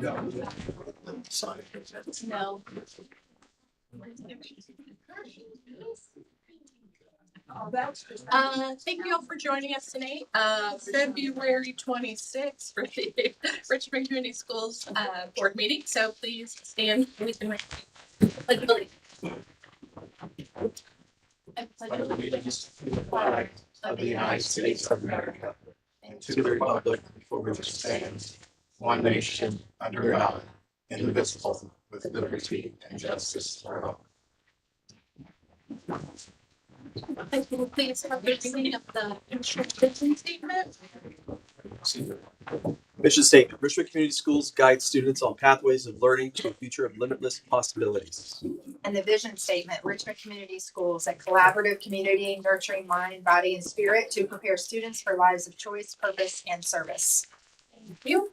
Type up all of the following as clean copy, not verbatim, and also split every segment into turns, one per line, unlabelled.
No. Sorry.
No. Thank you all for joining us tonight. February 26th for the Richmond Community Schools board meeting. So please stand with me. Pledge allegiance to the flag of the United States of America and to the republic for which it stands, one nation under God, indivisible, with liberty and justice for all. Thank you. Please have the reading of the mission statement.
Mission statement: Richmond Community Schools guide students on pathways of learning to a future of limitless possibilities.
And the vision statement: Richmond Community Schools, a collaborative community nurturing mind, body, and spirit to prepare students for lives of choice, purpose, and service.
Thank you.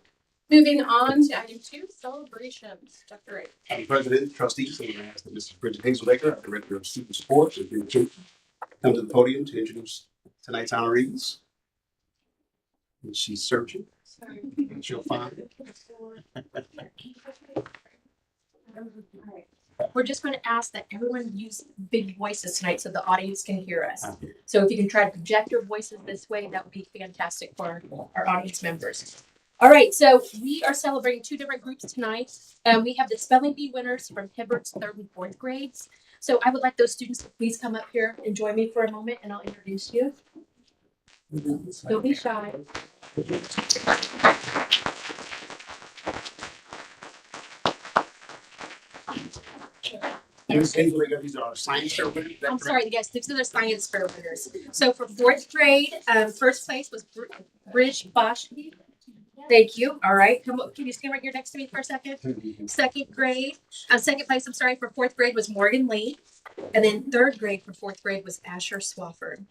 Moving on to item 2, celebrations. Dr. Ray.
Madam President, trustees, I'm going to ask that Mrs. Bridget Hazelbaker, Director of Student Support, come to the podium to introduce tonight's honorees. And she's searching, and she'll find it.
We're just going to ask that everyone use big voices tonight so the audience can hear us. So if you can try to project your voices this way, that would be fantastic for our audience members. All right, so we are celebrating 2 different groups tonight. We have the spelling bee winners from Hibbard's 3rd and 4th grades. So I would like those students to please come up here and join me for a moment, and I'll introduce you. Don't be shy.
These are science fair winners.
I'm sorry, yes, these are the science fair winners. So for 4th grade, first place was Bridge Boschke. Thank you. All right. Come up. Can you stand right here next to me for a second? Second grade. Second place, I'm sorry, for 4th grade was Morgan Lee. And then 3rd grade for 4th grade was Asher Swafford.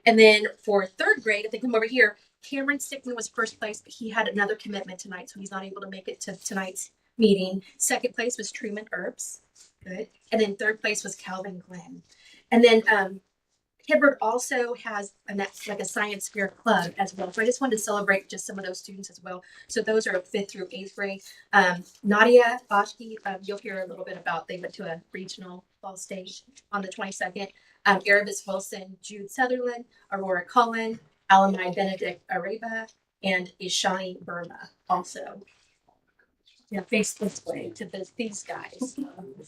And then for 3rd grade, if they come over here, Cameron Stickman was first place, but he had another commitment tonight, so he's not able to make it to tonight's meeting. Second place was Truman Earps. Good. And then 3rd place was Calvin Glenn. And then Hibbard also has like a science fair club as well. So I just wanted to celebrate just some of those students as well. So those are 5th through 8th grade. Nadia Boschke, you'll hear a little bit about, they went to a regional fall stage on the 22nd. Erebus Wilson, Jude Sutherland, Aurora Cullen, Alamai Benedict Areba, and Ishani Burma also. Yeah, face this way to these guys.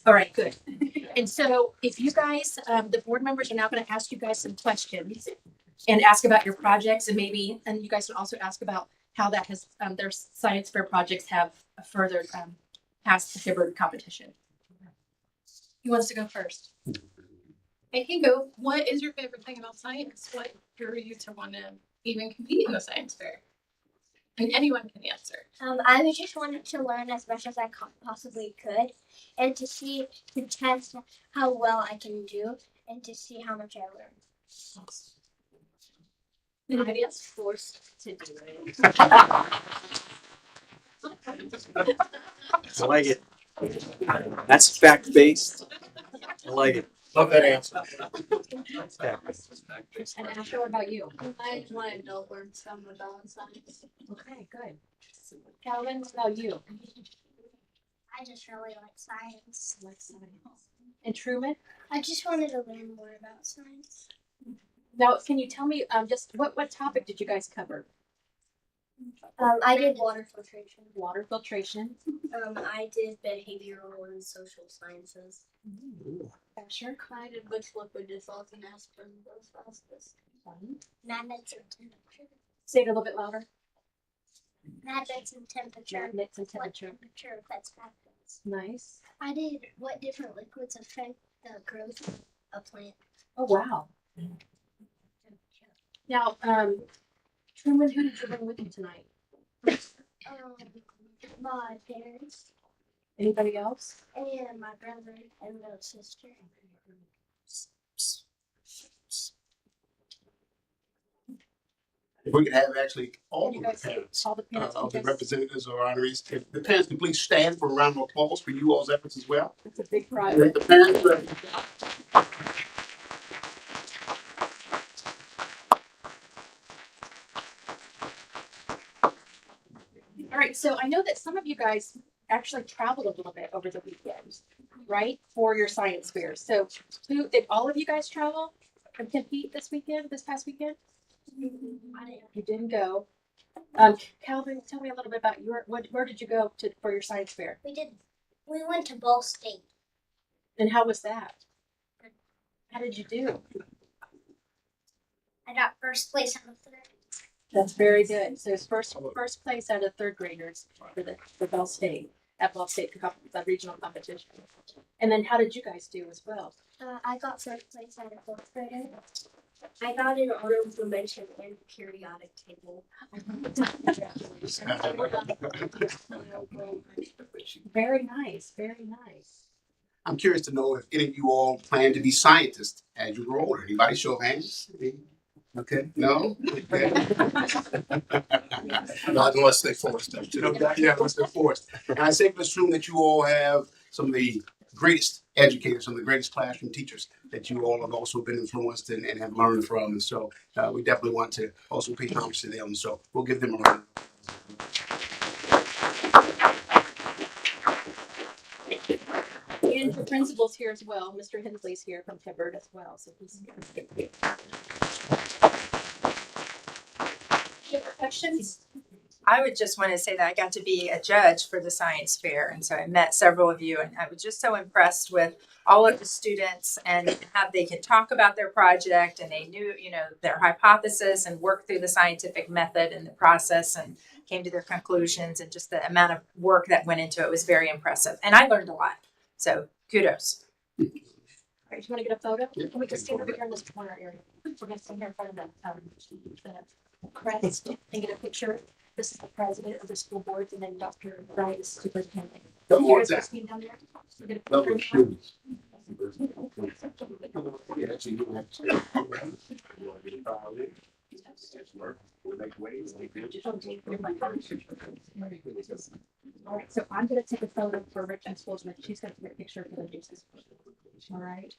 All right, good. And so if you guys, the board members are now going to ask you guys some questions and ask about your projects, and you guys can also ask about how that has, their science fair projects have further past the Hibbard competition. Who wants to go first? I can go. What is your favorite thing about science? What drew you to want to even compete in the science fair? And anyone can answer.
I just wanted to learn as much as I possibly could, and to test how well I can do, and to see how much I learn.
Anybody else? Forced to do it.
I like it. That's fact-based. I like it.
Love that answer.
And Asher, what about you?
I wanted to learn some about science.
Okay, good. Calvin, what about you?
I just really like science.
And Truman?
I just wanted to learn more about science.
Now, can you tell me just what topic did you guys cover?
I did water filtration.
Water filtration.
I did behavioral and social sciences.
Asher?
I did which liquid dissolves in aspirin goes fastest.
Magnets and temperature.
Say it a little bit louder.
Magnets and temperature.
Magnets and
What
temperature.
temperature affects magnets.
Nice.
I did what different liquids affect the growth of a plant.
Oh, wow. Now, Truman, who did you bring with you tonight?
My parents
Anybody else?
and my brother and little sister.
If we could have actually all
You
of
guys,
the parents
all the parents.
of the
Yes.
representatives or honorees, if the parents could please stand for a round of applause for you all's efforts as well.
It's a big prize.
The parents,
All right, so I know that some of you guys actually traveled a little bit over the weekend, right, for your science fair. So, did all of you guys travel and compete this past weekend? You didn't go. Calvin, tell me a little bit about where did you go for your science fair?
We went to Ball State.
And how was that? How did you do?
I got first place on the third.
That's very good. So it's first place out of third graders for Ball State at Ball State the regional competition. And then how did you guys do as well?
I got first place out of fourth grader.
I got an honorable mention and periodic table.
Very nice, very nice.
I'm curious to know if any of you all plan to be scientists as you grow older. Anybody show of hands? Okay, no? Okay.
Not unless they force them to.
Yeah, unless they're forced. And I safely assume that you all have some of the greatest educators, some of the greatest classroom teachers that you all have also been influenced and have learned from. And so we definitely want to also pay homage to them. So we'll give them a round.
And the principal's here as well. Mr. Hensley's here from Hibbert as well. So he's here. Questions?
I would just want to say that I got to be a judge for the science fair. And so I met several of you and I was just so impressed with all of the students and how they could talk about their project and they knew, their hypothesis and worked through the scientific method and the process and came to their conclusions, and just the amount of work that went into it was very impressive. And I learned a lot. So kudos.
All right, you want to get a photo? Can we just stand over here in this corner area? We're going to stand here in front of the crest and get a picture. This is the president of the school board, and then Dr. Wright is superintendent.
Come
You
on,
guys
Zach.
just stand down there. We'll get a
Love
picture.
those shoes.
All right, so I'm going to take a photo for Richmond Schools, and she's going to take a picture for the newses. All right.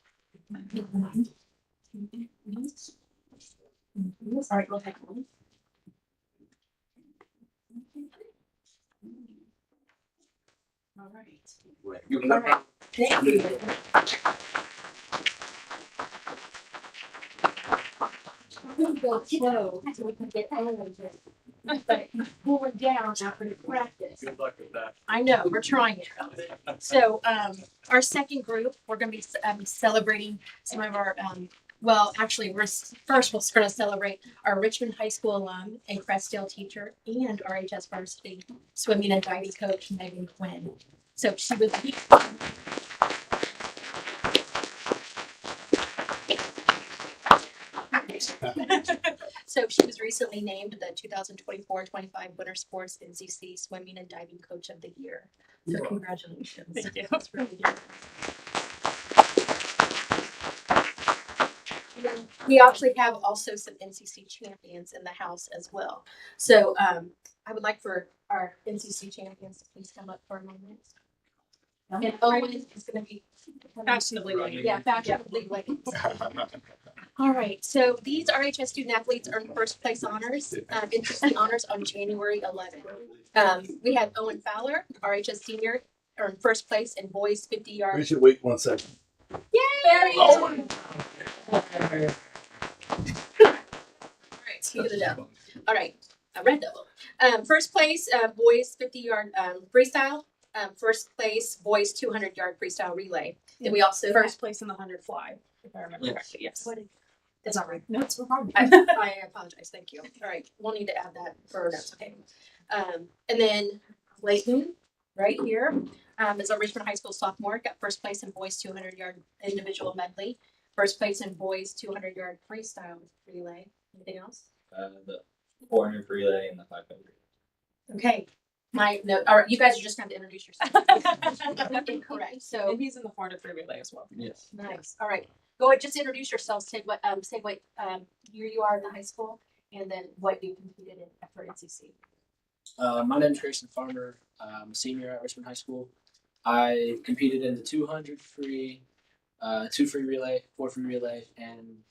All right, we'll take one. All right. All right. Thank you. I'm gonna go slow so we can get all of it. But pull it down after the practice.
Good luck with that.
I know, we're trying it. So, our second group, we're gonna be celebrating some of our, actually, first we're gonna celebrate our Richmond High School alum and Crestdale teacher and RHS varsity swimming and diving coach, Megan Quinn. So she was. So she was recently named the 2024-25 Winter Sports NCC Swimming and Diving Coach of the Year. So congratulations. Thank you. That's really good. We actually have also some NCC champions in the house as well. So I would like for our NCC champions to please come up for a moment. And Owen is going to be fashionably late. Yeah, fashionably late. All right, so these RHS student athletes earned first place honors, NCC honors on January 11th. We had Owen Fowler, RHS senior, earned first place in boys 50
We
yards.
should wait 1 second.
Yay! All right, speed it up. All right, a red double. First place, boys 50-yard freestyle. First place, boys 200-yard freestyle relay. Then we also
First place in the 100 fly, if I remember correctly. Yes.
That's not right.
No, it's wrong.
I apologize. Thank you. All right, we'll need to add that for our notes. Okay. And then Layton, right here, is a Richmond High School sophomore. Got first place in boys 200-yard individual medley. First place in boys 200-yard freestyle relay. Anything else?
The 400 relay and the 500.
Okay. My note. All right, you guys are just going to introduce yourself. Incorrect. So
And he's in the 400 relay as well.
Yes.
nice. All right. Go ahead. Just introduce yourself. Say what year you are in the high school, and then what you competed in for NCC.
My name is Grayson Farmer. I'm a senior at Richmond High School. I competed in the 200 free, 2 free relay, 4 free relay, and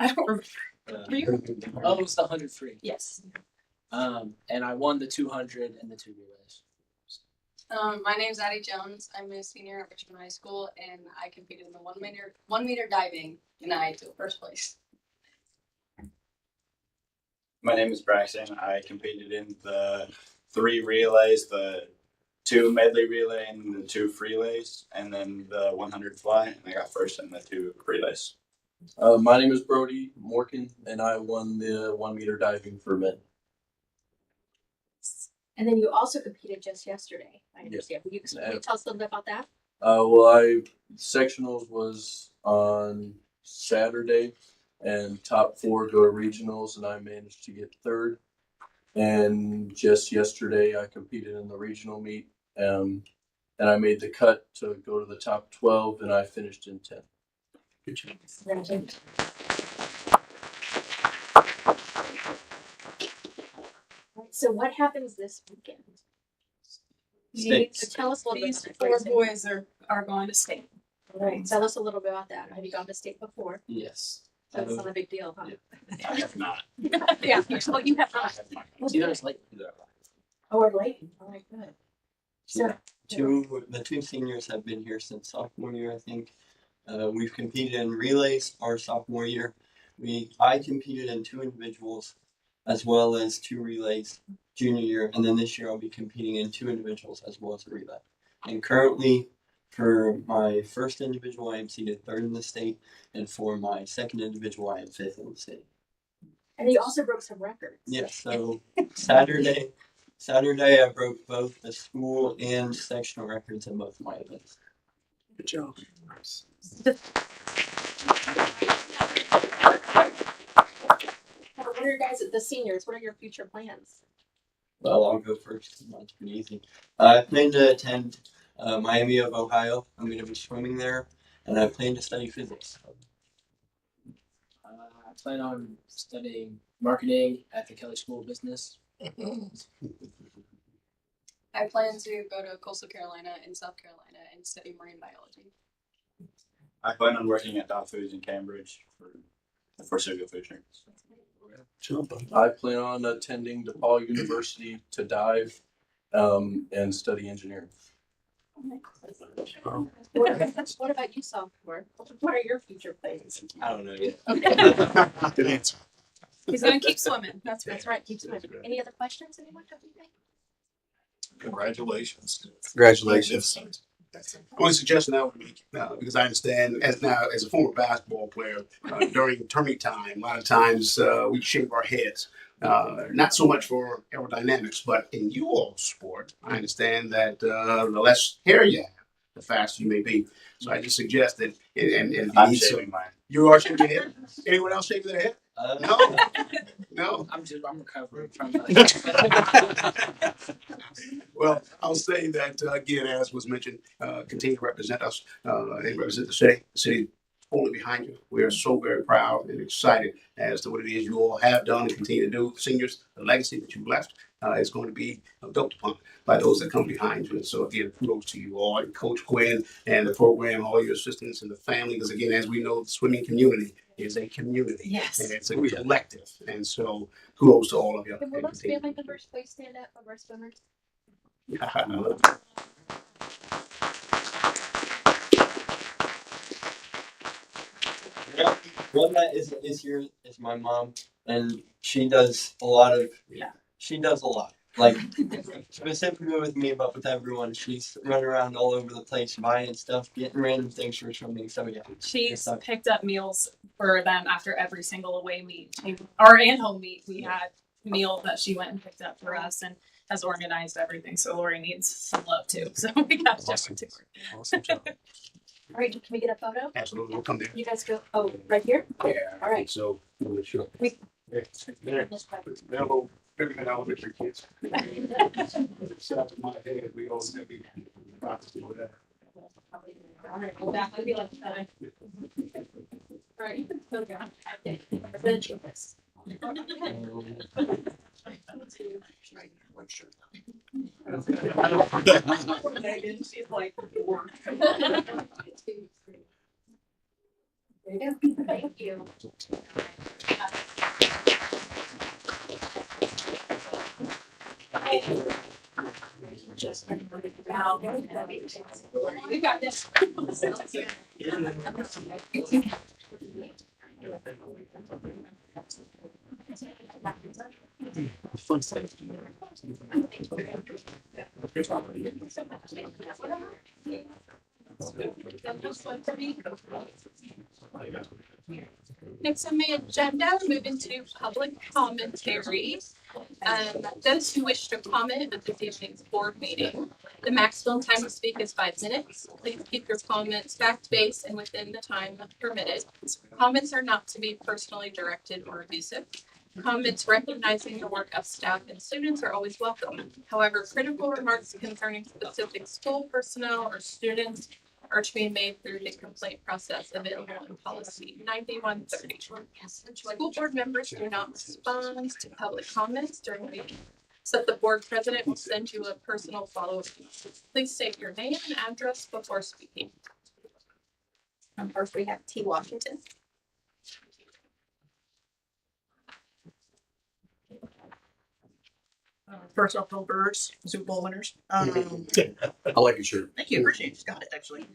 I don't remember.
it was the 100 free.
Yes.
And I won the 200 and the 2 relays.
My name's Addie Jones. I'm a senior at Richmond High School, and I competed in the 1 meter diving, and I took first place.
My name is Braxton. I competed in the 3 relays, the 2 medley relay and the 2 freelays, and then the 100 fly, and I got first in the 2 relays.
My name is Brody Morgan, and I won the 1 meter diving for men.
And then you also competed just yesterday. I
Yes.
understand. Can you tell us a little bit about that?
Sectionals was on Saturday, and top 4 go to regionals, and I managed to get 3rd. And just yesterday, I competed in the regional meet, and I made the cut to go to the top 12, and I finished in 10th.
Good job.
So what happens this weekend?
States.
So tell us a little
These
bit.
4 boys are going to state.
All right. Tell us a little bit about that. Have you gone to state before?
Yes.
So it's not a big deal, huh?
Yeah.
I have not.
Yeah. Oh, you have
I
not.
have not.
See, there's like
Oh, we're late. All right, good. So,
The 2 seniors have been here since sophomore year, I think. We've competed in relays our sophomore year. I competed in 2 individuals as well as 2 relays junior year, and then this year I'll be competing in 2 individuals as well as a relay. And currently, for my first individual, I am seated 3rd in the state, and for my second individual, I am 5th in the state.
and you also broke some records.
Yes, so Saturday I broke both the school and sectional records in both my events.
Good job.
What are you guys, the seniors, what are your future plans?
Well, I'll go first. That's pretty easy. I plan to attend Miami of Ohio. I'm going to be swimming there, and I plan to study physics.
I plan on studying marketing at the Kelly School of Business.
I plan to go to Coastal Carolina and South Carolina and study marine biology.
I plan on working at Dot Foods in Cambridge for the foreseeable future.
I plan on attending DePaul University to dive and study engineering.
What about you, sophomore? What are your future plans?
I don't know yet.
Good answer.
He's gonna keep swimming.
That's right. Keep swimming. Any other questions? Anyone have anything?
Congratulations.
Congratulations. Only suggestion I would make, because I understand as a former basketball player, during tournament time, a lot of times we shave our heads. Not so much for aerodynamics, but in you all's sport, I understand that the less hair you have, the faster you may be. So I just suggest that, and if you
I'm
need some,
shaving mine.
you are shaving your head. Anyone else shaving their head? No, no.
I'm recovering from that.
Well, I'll say that again, as was mentioned, continue to represent us and represent the city only behind you. We are so very proud and excited as to what it is you all have done and continue to do. Seniors, the legacy that you've left is going to be built upon by those that come behind you. And so again, kudos to you all and Coach Quinn and the program, all your assistants and the family. Because again, as we know, the swimming community is a community.
Yes.
And it's a collective. And so kudos to all of you.
And will those family members please stand up for our swimmers?
One that is here is my mom, and she does a lot. Like specifically with me, but with everyone, she's running around all over the place buying stuff, getting random things for swimming. So yeah,
She's picked up meals for them after every single away meet or and home meet. We had meal that she went and picked up for us and has organized everything. So Lori needs some love too. So we got to
Awesome.
to her.
Awesome job.
All right, can we get a photo?
Absolutely. We'll come there.
You guys go, oh, right here?
Yeah.
All right.
So, sure.
We-
There. Hello, everything elementary kids. Shout to my head. We always have to practice with that.
All right, well, that might be like that. All right, you can still go. Okay. Then do this.
Megan, she's like,
There you go. Thank you. We got this.
Fun stuff.
Next on my agenda, move into public commentary. Those who wish to comment at this evening's board meeting, the maximum time to speak is 5 minutes. Please keep your comments fact-based and within the time permitted. Comments are not to be personally directed or abusive. Comments recognizing the work of staff and students are always welcome. However, critical remarks concerning specific school personnel or students are to be made through the complaint process available in policy 9130. School board members do not respond to public comments during the meeting, so the board president will send you a personal follow-up. Please state your name and address before speaking. First, we have T. Washington.
First off, go Birds, Super Bowl winners.
I like your shirt.
Thank you, appreciate it. Just got it actually.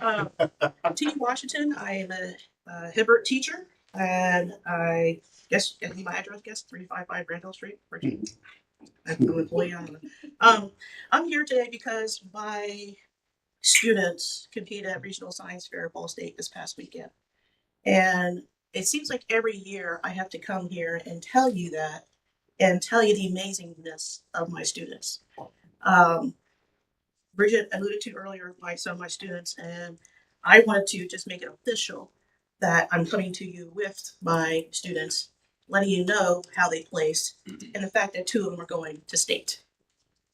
I'm T. Washington. I am a Hibbert teacher, and I guess can I leave my address. Guess 355 Randall Street, Richmond. I'm an employee. I don't know. I'm here today because my students competed at Regional Science Fair at Ball State this past weekend, and it seems like every year I have to come here and tell you that. And tell you the amazingness of my students. Bridget alluded to earlier some of my students, and I wanted to just make it official that I'm coming to you with my students, letting you know how they placed, and the fact that 2 of them are going to state.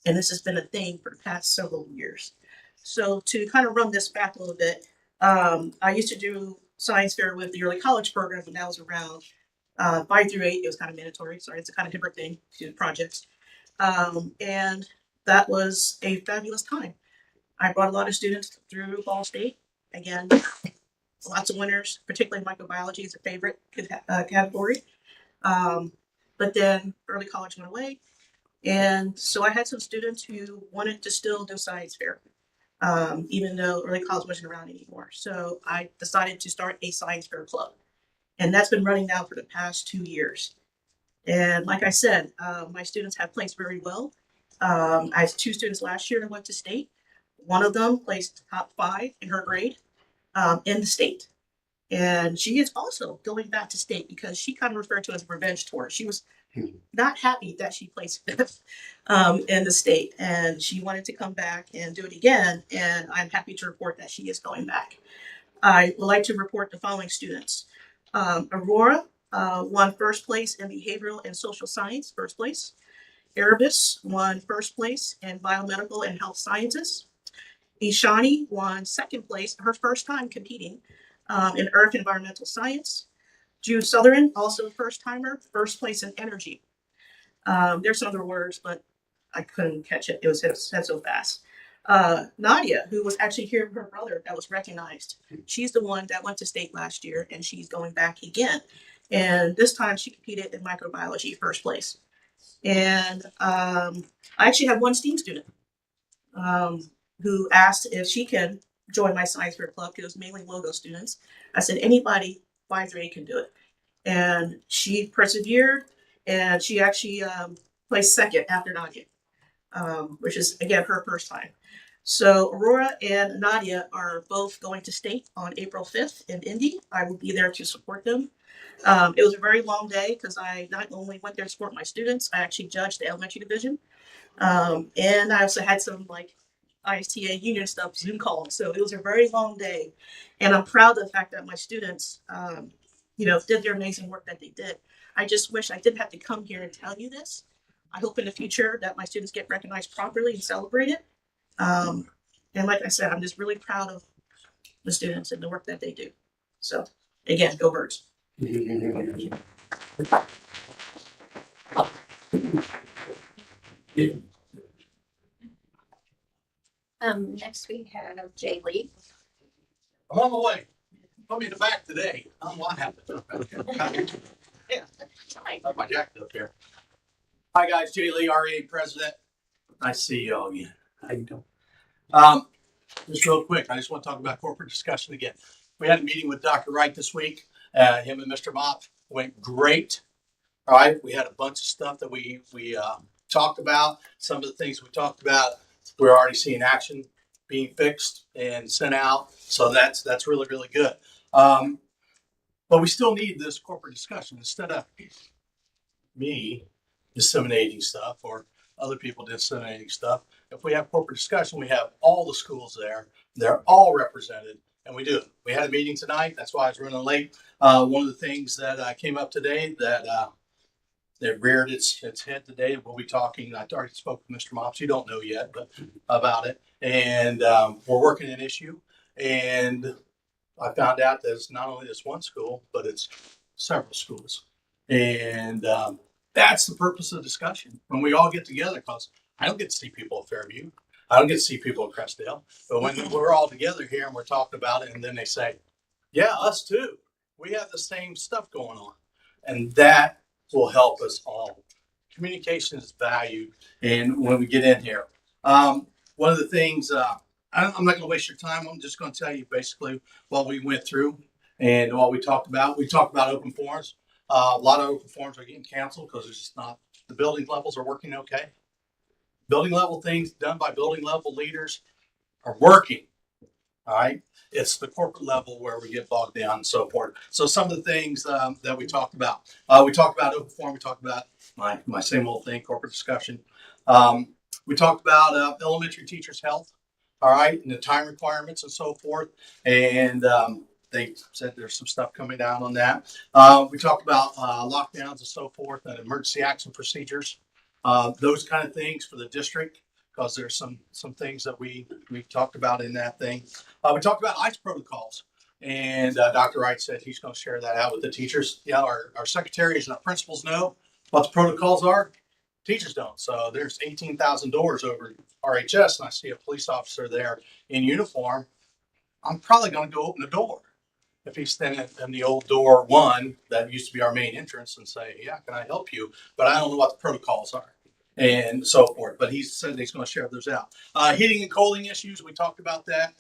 And this has been a thing for the past several years. So to kind of run this back a little bit, I used to do science fair with the early college program when that was around. 5 through 8, it was kind of mandatory. Sorry, it's a kind of different thing to projects. And that was a fabulous time. I brought a lot of students through Ball State. Again, lots of winners, particularly microbiology is a favorite category. But then early college went away. And so I had some students who wanted to still do science fair, even though early college wasn't around anymore. So I decided to start a science fair club. And that's been running now for the past 2 years. And like I said, my students have placed very well. I had 2 students last year that went to state. One of them placed top 5 in her grade in the state. And she is also going back to state because she kind of referred to it as a revenge tour. She was not happy that she placed 5th in the state. And she wanted to come back and do it again. And I'm happy to report that she is going back. I would like to report the following students. Aurora won 1st place in behavioral and social science, 1st place. Erebus won 1st place in biomedical and health sciences. Ishani won 2nd place, her first time competing in earth environmental science. Jude Sutherland, also a first timer, 1st place in energy. There's some other words, but I couldn't catch it. It was said so fast. Nadia, who was actually here with her brother that was recognized. She's the one that went to state last year and she's going back again. And this time she competed in microbiology, 1st place. And I actually have one STEAM student who asked if she can join my science fair club because it was mainly logo students. I said, anybody 5 through 8 can do it. And she persevered and she actually placed 2nd after Nadia, which is again her first time. So Aurora and Nadia are both going to state on April 5th in Indy. I will be there to support them. It was a very long day because I not only went there to support my students, I actually judged the elementary division. And I also had some like ISTA union stuff, Zoom calls. So it was a very long day. And I'm proud of the fact that my students, did their amazing work that they did. I just wish I didn't have to come here and tell you this. I hope in the future that my students get recognized properly and celebrated. And like I said, I'm just really proud of the students and the work that they do. So again, go Birds.
Next we have Jay Lee.
I'm on my way. Put me in the back today. I'm what happened. Yeah. Got my jacket up here. Hi guys, Jay Lee, RA president. I see y'all again. How you doing? Just real quick, I just want to talk about corporate discussion again. We had a meeting with Dr. Wright this week. Him and Mr. Mop went great. All right, we had a bunch of stuff that we talked about. Some of the things we talked about, we're already seeing action being fixed and sent out. So that's really really good. But we still need this corporate discussion instead of me disseminating stuff or other people disseminating stuff. If we have corporate discussion, we have all the schools there. They're all represented, and we do it. We had a meeting tonight. That's why I was running late. One of the things that came up today that reared its head today. We'll be talking. I already spoke with Mr. Mops. You don't know yet, but about it. And we're working an issue. And I found out that it's not only this one school, but it's several schools. And that's the purpose of discussion when we all get together. Because I don't get to see people at Fairview. I don't get to see people at Crestdale. But when we're all together here and we're talking about it, and then they say, "Yeah, us too. We have the same stuff going on," and that will help us all. Communication is valued, and when we get in here, one of the things I'm not going to waste your time. I'm just going to tell you basically what we went through and what we talked about. We talked about open forums. A lot of open forums are getting canceled because it's just not the building levels are working okay. Building level things done by building level leaders are working. All right. It's the corporate level where we get bogged down and so forth. So some of the things that we talked about open forum. We talked about my same old thing, corporate discussion. We talked about elementary teachers' health. All right, and the time requirements and so forth. And they said there's some stuff coming down on that. We talked about lockdowns and so forth and emergency action procedures. Those kind of things for the district, because there's some things that we talked about in that thing. We talked about ICE protocols, and Dr. Wright said he's going to share that out with the teachers. Yeah, our secretaries and our principals know what the protocols are. Teachers don't. So there's 18,000 doors over RHS, and I see a police officer there in uniform. I'm probably going to go open the door if he's standing in the old door one that used to be our main entrance and say, "Yeah, can I help you?" But I don't know what the protocols are and so forth. But he said he's going to share those out. Heating and cooling issues, we talked about that.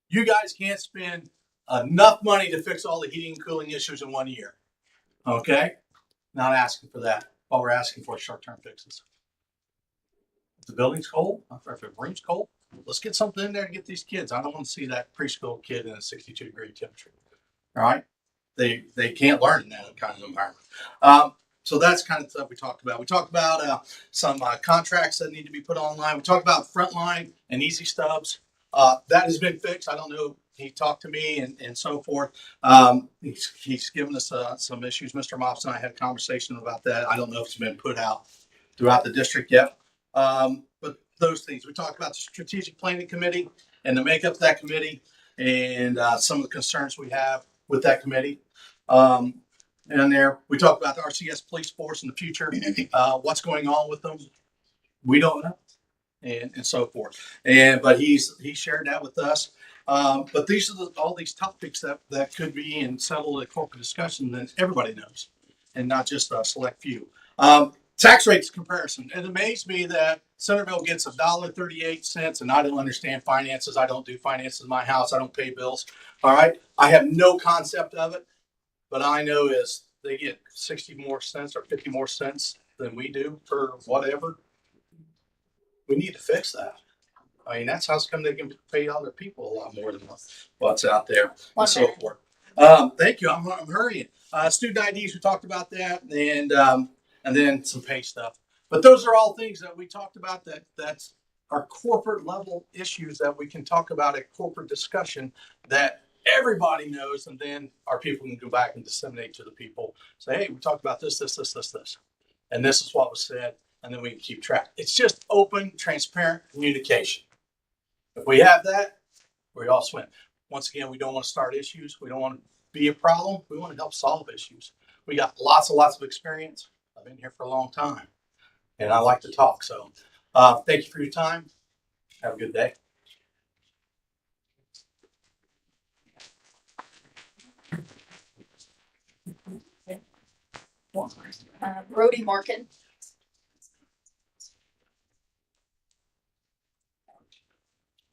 You guys can't spend enough money to fix all the heating and cooling issues in 1 year. Okay? Not asking for that. All we're asking for is short-term fixes. If the building's cold, if the room's cold, let's get something in there to get these kids. I don't want to see that preschool kid in a 62-degree temperature. All right? They can't learn in that kind of environment. So that's kind of stuff we talked about. We talked about some contracts that need to be put online. We talked about Frontline and Easy Stubs. That has been fixed. I don't know. He talked to me and so forth. He's given us some issues. Mr. Mops and I had a conversation about that. I don't know if it's been put out throughout the district yet. But those things. We talked about the strategic planning committee and the makeup of that committee and some of the concerns we have with that committee. And there, we talked about the RCS police force in the future, what's going on with them. We don't know, and so forth. But he shared that with us. But these are all these topics that could be and settle a corporate discussion that everybody knows, and not just a select few. Tax rates comparison. It amazed me that Centerville gets $1.38, and I don't understand finances. I don't do finances in my house. I don't pay bills. All right, I have no concept of it. But I know is they get 60 more cents or 50 more cents than we do for whatever. We need to fix that. I mean, that's how come they can pay other people a lot more than what's out there and so forth. Thank you. I'm hurrying. Student IDs, we talked about that, and then some pay stuff. But those are all things that we talked about that's our corporate level issues that we can talk about at corporate discussion that everybody knows, and then our people can go back and disseminate to the people. Say, hey, we talked about this, and this is what was said, and then we can keep track. It's just open, transparent communication. If we have that, we all swim. Once again, we don't want to start issues. We don't want to be a problem. We want to help solve issues. We got lots of experience. I've been here for a long time, and I like to talk. So thank you for your time. Have a good day.
Brody Markin.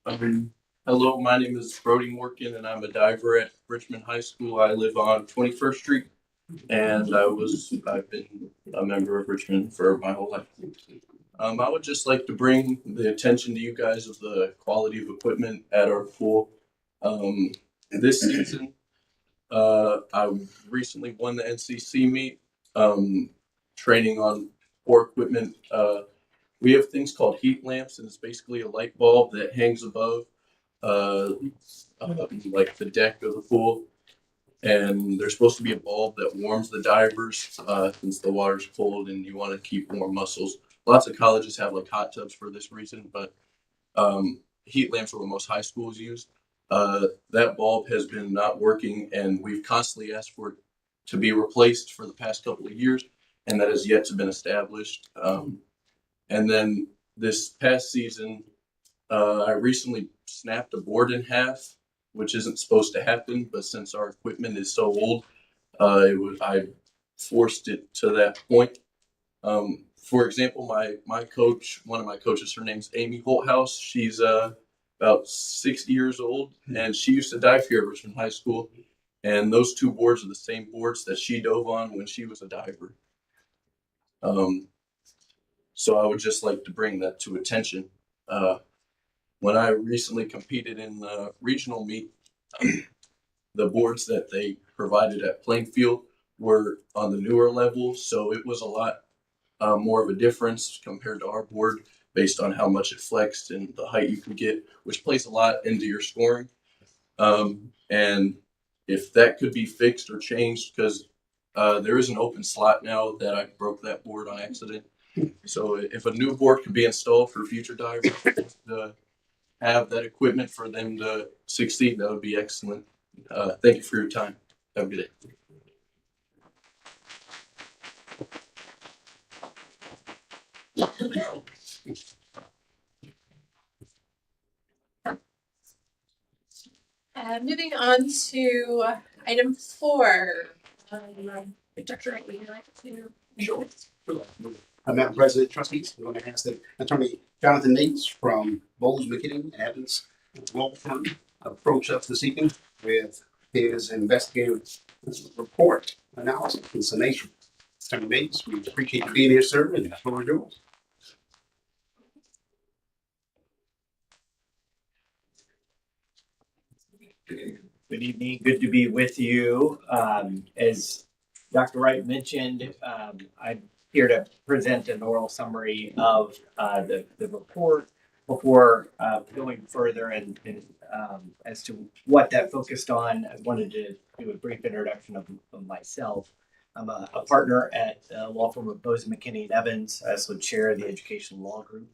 Hello, my name is Brody Morgan, and I'm a diver at Richmond High School. I live on 21st Street, and I've been a member of Richmond for my whole life. I would just like to bring the attention to you guys of the quality of equipment at our pool. This season, I recently won the NCC meet, training on poor equipment. We have things called heat lamps, and it's basically a light bulb that hangs above, uh, like the deck of the pool. And there's supposed to be a bulb that warms the divers, since the water's cold and you want to keep warm muscles. Lots of colleges have like hot tubs for this reason, but heat lamps are what most high schools use. That bulb has been not working, and we've constantly asked for it to be replaced for the past couple of years, and that has yet to been established. And then this past season, I recently snapped a board in half, which isn't supposed to happen, but since our equipment is so old, I forced it to that point. For example, my coach, one of my coaches, her name's Amy Holthouse. She's about 60 years old, and she used to dive here at Richmond High School. And those two boards are the same boards that she dove on when she was a diver. So I would just like to bring that to attention. When I recently competed in the regional meet, the boards that they provided at Plainfield were on the newer level, so it was a lot more of a difference compared to our board based on how much it flexed and the height you could get, which plays a lot into your scoring. And if that could be fixed or changed, because there is an open slot now that I broke that board on accident. So if a new board could be installed for future divers to have that equipment for them to succeed, that would be excellent. Thank you for your time. Have a good day.
Moving on to item 4. Dr. Wright, would you like to?
Sure. Madam President, trustees, I'm going to ask that Attorney Jonathan Nates from Bowles, McKinney, and Evans law firm approach us this evening with his investigative report, analysis, and summation. Attorney Nates, we appreciate you being here, sir, and the floor is yours.
Good evening. Good to be with you. As Dr. Wright mentioned, I'm here to present an oral summary of the report before going further and as to what that focused on. I wanted to do a brief introduction of myself. I'm a partner at the law firm of Bose McKinney and Evans. I also chair the education law group.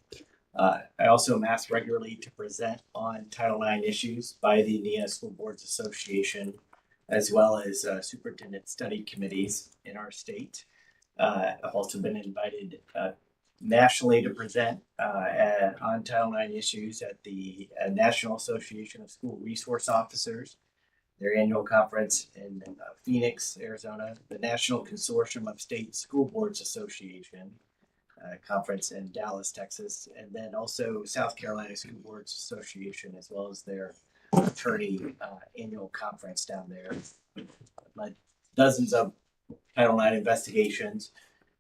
I also am asked regularly to present on Title IX issues by the Indiana School Boards Association, as well as superintendent study committees in our state. I've also been invited nationally to present on Title IX issues at the National Association of School Resource Officers, their annual conference in Phoenix, Arizona, the National Consortium of State School Boards Association, conference in Dallas, Texas, and then also South Carolina School Boards Association, as well as their attorney annual conference down there. Led dozens of Title IX investigations,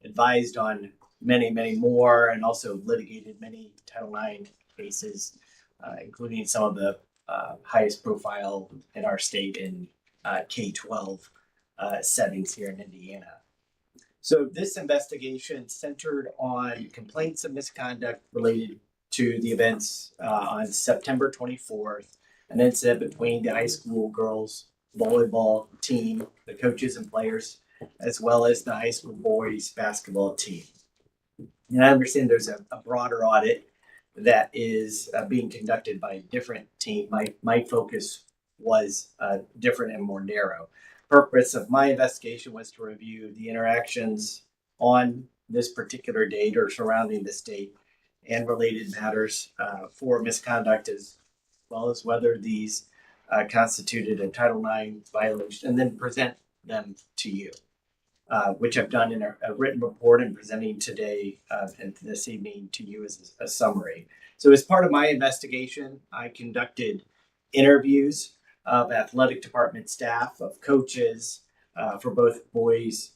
advised on many, many more, and also litigated many Title IX cases, including some of the highest profile in our state in K-12 settings here in Indiana. So this investigation centered on complaints of misconduct related to the events on September 24th, an incident between the high school girls volleyball team, the coaches and players, as well as the high school boys basketball team. And I understand there's a broader audit that is being conducted by a different team. My focus was different and more narrow. Purpose of my investigation was to review the interactions on this particular date or surrounding this date and related matters for misconduct, as well as whether these constituted a Title IX violation, and then present them to you, which I've done in a written report and presenting today and this evening to you as a summary. So as part of my investigation, I conducted interviews of athletic department staff, of coaches for both boys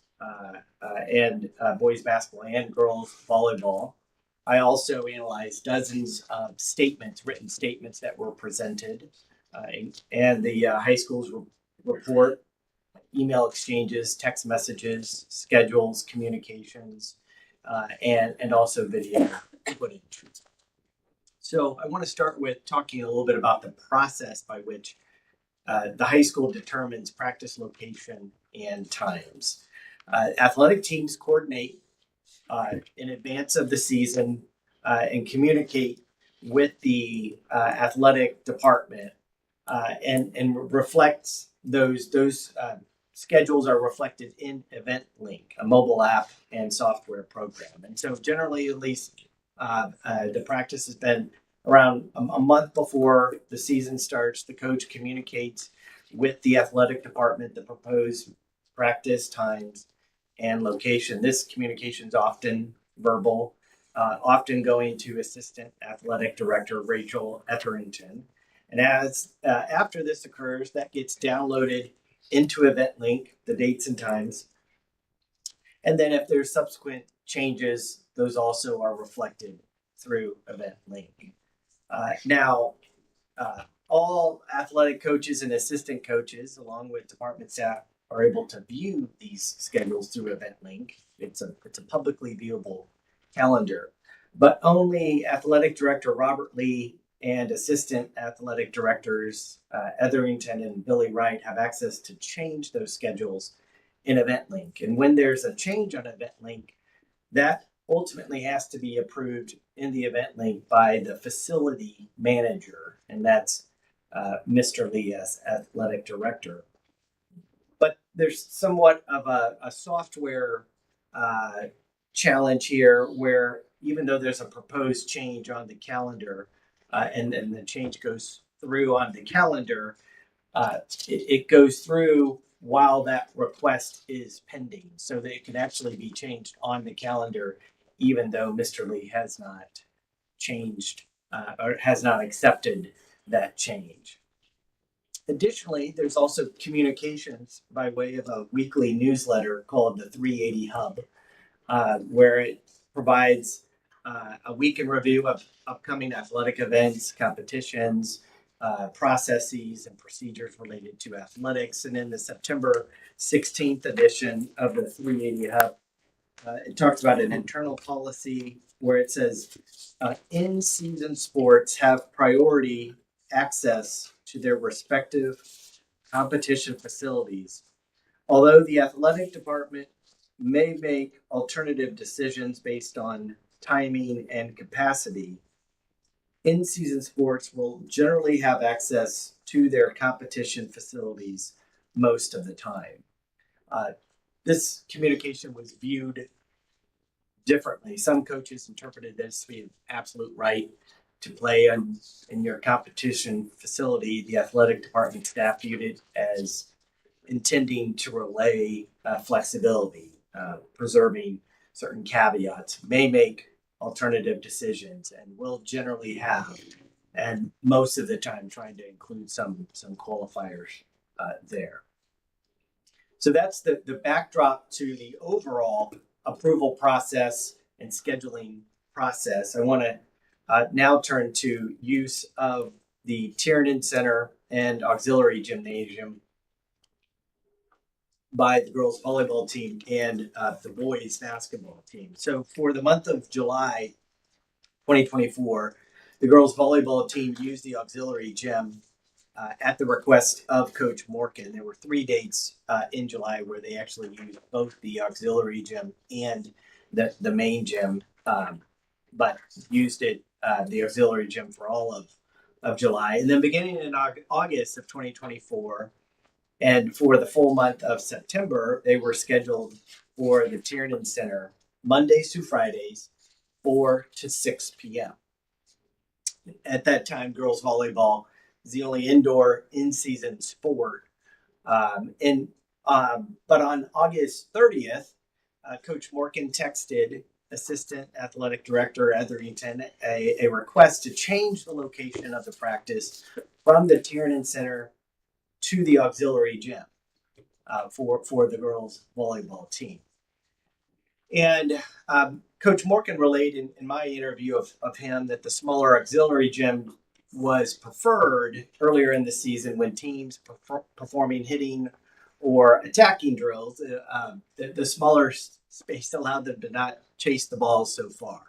and boys basketball and girls volleyball. I also analyzed dozens of statements, written statements that were presented, and the high school's report, email exchanges, text messages, schedules, communications, and also video footage. So I want to start with talking a little bit about the process by which the high school determines practice location and times. Athletic teams coordinate in advance of the season and communicate with the athletic department and reflects those schedules are reflected in Event Link, a mobile app and software program. And so generally, at least the practice has been around a month before the season starts. The coach communicates with the athletic department the proposed practice times and location. This communication is often verbal, often going to Assistant Athletic Director Rachel Etherington. And as after this occurs, that gets downloaded into Event Link, the dates and times. And then if there's subsequent changes, those also are reflected through Event Link. Now, all athletic coaches and assistant coaches, along with department staff, are able to view these schedules through Event Link. It's a publicly viewable calendar, but only athletic director Robert Lee and assistant athletic directors Etherington and Billy Wright have access to change those schedules in Event Link. And when there's a change on Event Link, that ultimately has to be approved in the Event Link by the facility manager, and that's Mr. Lee as athletic director. But there's somewhat of a software challenge here where even though there's a proposed change on the calendar and the change goes through on the calendar, it goes through while that request is pending, so that it can actually be changed on the calendar, even though Mr. Lee has not changed or has not accepted that change. Additionally, there's also communications by way of a weekly newsletter called the 380 Hub, where it provides a week in review of upcoming athletic events, competitions, processes, and procedures related to athletics. And in the September 16th edition of the 380 Hub, it talks about an internal policy where it says in-season sports have priority access to their respective competition facilities. Although the athletic department may make alternative decisions based on timing and capacity, in-season sports will generally have access to their competition facilities most of the time. This communication was viewed differently. Some coaches interpreted this to be an absolute right to play in your competition facility. The athletic department staff viewed it as intending to relay flexibility, preserving certain caveats, may make alternative decisions, and will generally have, and most of the time trying to include some qualifiers there. So that's the backdrop to the overall approval process and scheduling process. I want to now turn to use of the Tiernan Center and auxiliary gymnasium by the girls volleyball team and the boys basketball team. So for the month of July 2024, the girls volleyball team used the auxiliary gym at the request of Coach Morkin. There were 3 dates in July where they actually used both the auxiliary gym and the main gym, but used it the auxiliary gym for all of July. And then beginning in August of 2024, and for the full month of September, they were scheduled for the Tiernan Center Mondays through Fridays, 4 to 6 p.m. At that time, girls volleyball is the only indoor in-season sport. But on August 30th, Coach Morkin texted Assistant Athletic Director Etherington a request to change the location of the practice from the Tiernan Center to the auxiliary gym for the girls volleyball team. And Coach Morgan relayed in my interview of him that the smaller auxiliary gym was preferred earlier in the season when teams performing hitting or attacking drills. The smaller space allowed them to not chase the ball so far.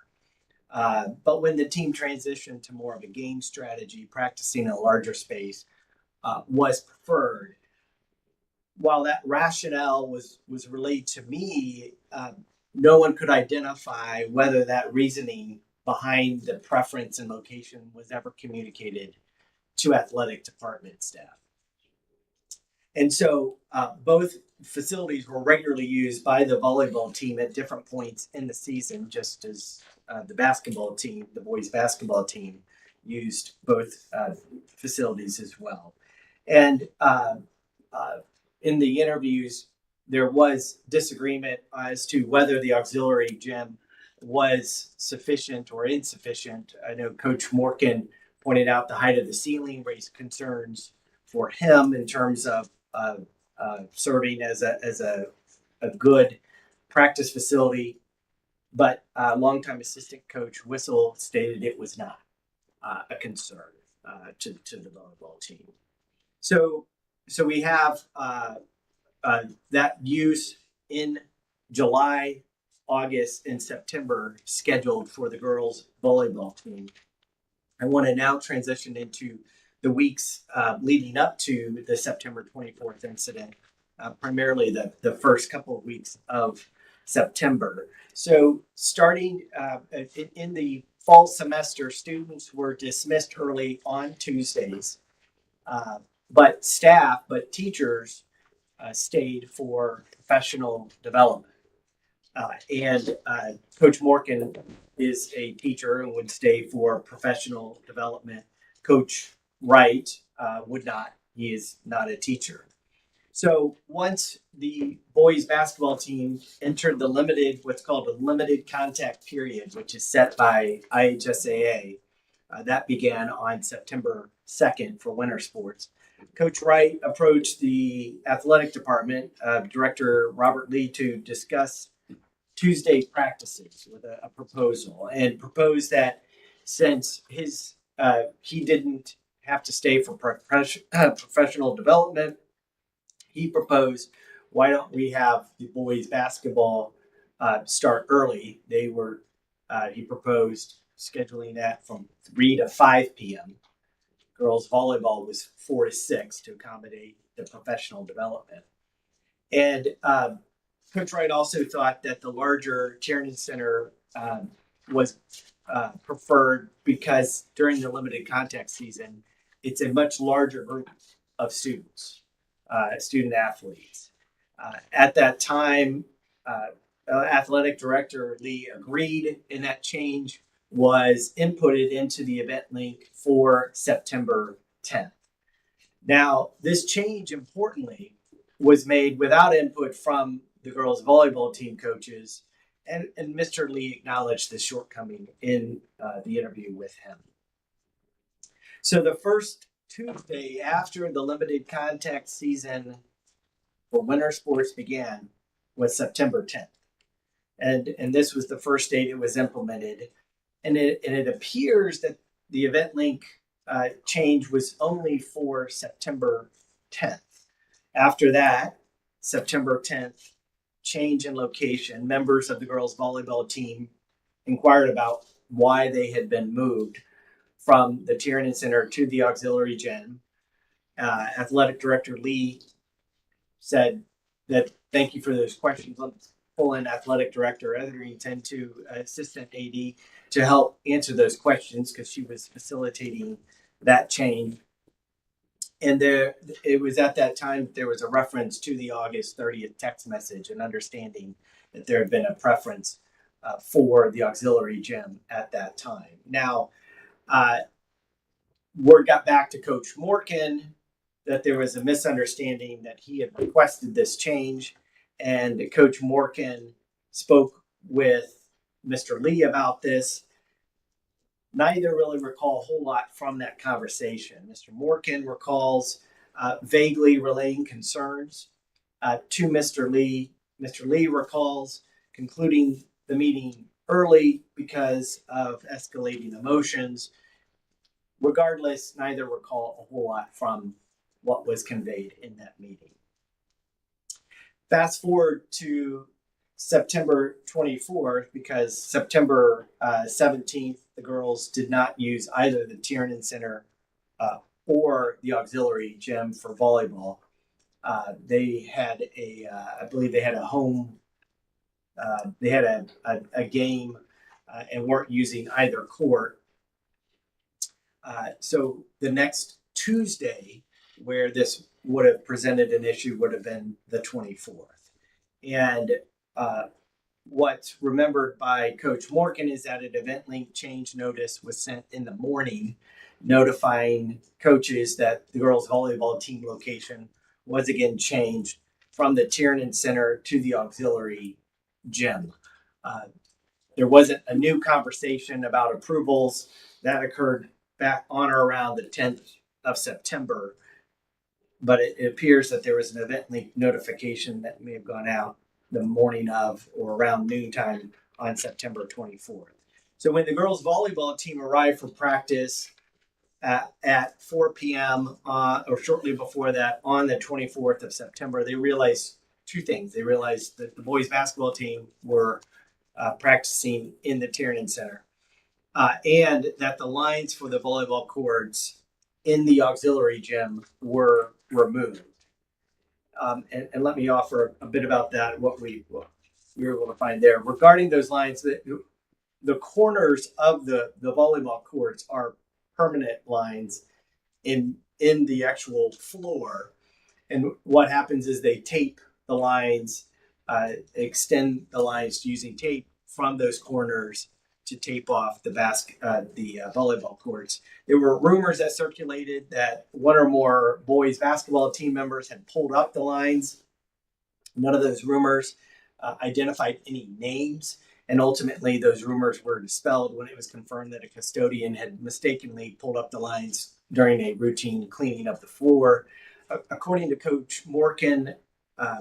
But when the team transitioned to more of a game strategy, practicing in a larger space was preferred. While that rationale was relayed to me, no one could identify whether that reasoning behind the preference and location was ever communicated to athletic department staff. And so both facilities were regularly used by the volleyball team at different points in the season, just as the basketball team, the boys basketball team, used both facilities as well. And in the interviews, there was disagreement as to whether the auxiliary gym was sufficient or insufficient. I know Coach Morgan pointed out the height of the ceiling raised concerns for him in terms of serving as a good practice facility, but longtime assistant coach Whistle stated it was not a concern to the volleyball team. So we have that use in July, August, and September scheduled for the girls volleyball team. I want to now transition into the weeks leading up to the September 24th incident, primarily the first couple of weeks of September. So starting in the fall semester, students were dismissed early on Tuesdays, but teachers stayed for professional development. And Coach Morgan is a teacher and would stay for professional development. Coach Wright would not. He is not a teacher. So once the boys basketball team entered the what's called a limited contact period, which is set by IHSAA, that began on September 2nd for winter sports. Coach Wright approached the athletic department, Director Robert Lee, to discuss Tuesday practices with a proposal, and proposed that since he didn't have to stay for professional development, he proposed, why don't we have the boys basketball start early? He proposed scheduling that from 3 to 5 p.m. Girls volleyball was 4 to 6 to accommodate the professional development. And Coach Wright also thought that the larger Tiernan Center was preferred because during the limited contact season, it's a much larger group of students, student athletes. At that time, Athletic Director Lee agreed, and that change was inputted into the event link for September 10th. Now, this change, importantly, was made without input from the girls' volleyball team coaches, and Mr. Lee acknowledged this shortcoming in the interview with him. So the first Tuesday after the limited contact season for winter sports began was September 10th. And this was the first date it was implemented. And it appears that the event link change was only for September 10th. After that, September 10th, change in location. Members of the girls' volleyball team inquired about why they had been moved from the Tiernan Center to the auxiliary gym. Athletic Director Lee said that thank you for those questions. Let's pull in Athletic Director Etherington to Assistant AD to help answer those questions because she was facilitating that change. And it was at that time there was a reference to the August 30th text message and understanding that there had been a preference for the auxiliary gym at that time. Now, word got back to Coach Morgan that there was a misunderstanding that he had requested this change, and Coach Morgan spoke with Mr. Lee about this. Neither really recall a whole lot from that conversation. Mr. Morkin recalls vaguely relaying concerns to Mr. Lee. Mr. Lee recalls concluding the meeting early because of escalating emotions. Regardless, neither recall a whole lot from what was conveyed in that meeting. Fast forward to September 24th, because September 17th, the girls did not use either the Tiernan Center or the auxiliary gym for volleyball. They had I believe they had a home, they had a game and weren't using either court. So the next Tuesday, where this would have presented an issue, would have been the 24th. And what's remembered by Coach Morkin is that an event link change notice was sent in the morning, notifying coaches that the girls' volleyball team location was again changed from the Tiernan Center to the auxiliary gym. There wasn't a new conversation about approvals. That occurred back on or around the 10th of September. But it appears that there was an event link notification that may have gone out the morning of or around noontime on September 24th. So when the girls' volleyball team arrived for practice at 4 p.m. Or shortly before that on the 24th of September, they realized two things. They realized that the boys' basketball team were practicing in the Tiernan Center, and that the lines for the volleyball courts in the auxiliary gym were removed. And let me offer a bit about that, what we were able to find there. Regarding those lines, the corners of the volleyball courts are permanent lines in the actual floor. And what happens is they tape the lines, extend the lines using tape from those corners to tape off the volleyball courts. There were rumors that circulated that one or more boys basketball team members had pulled up the lines. None of those rumors identified any names, and ultimately those rumors were dispelled when it was confirmed that a custodian had mistakenly pulled up the lines during a routine cleaning of the floor. According to Coach Morkin,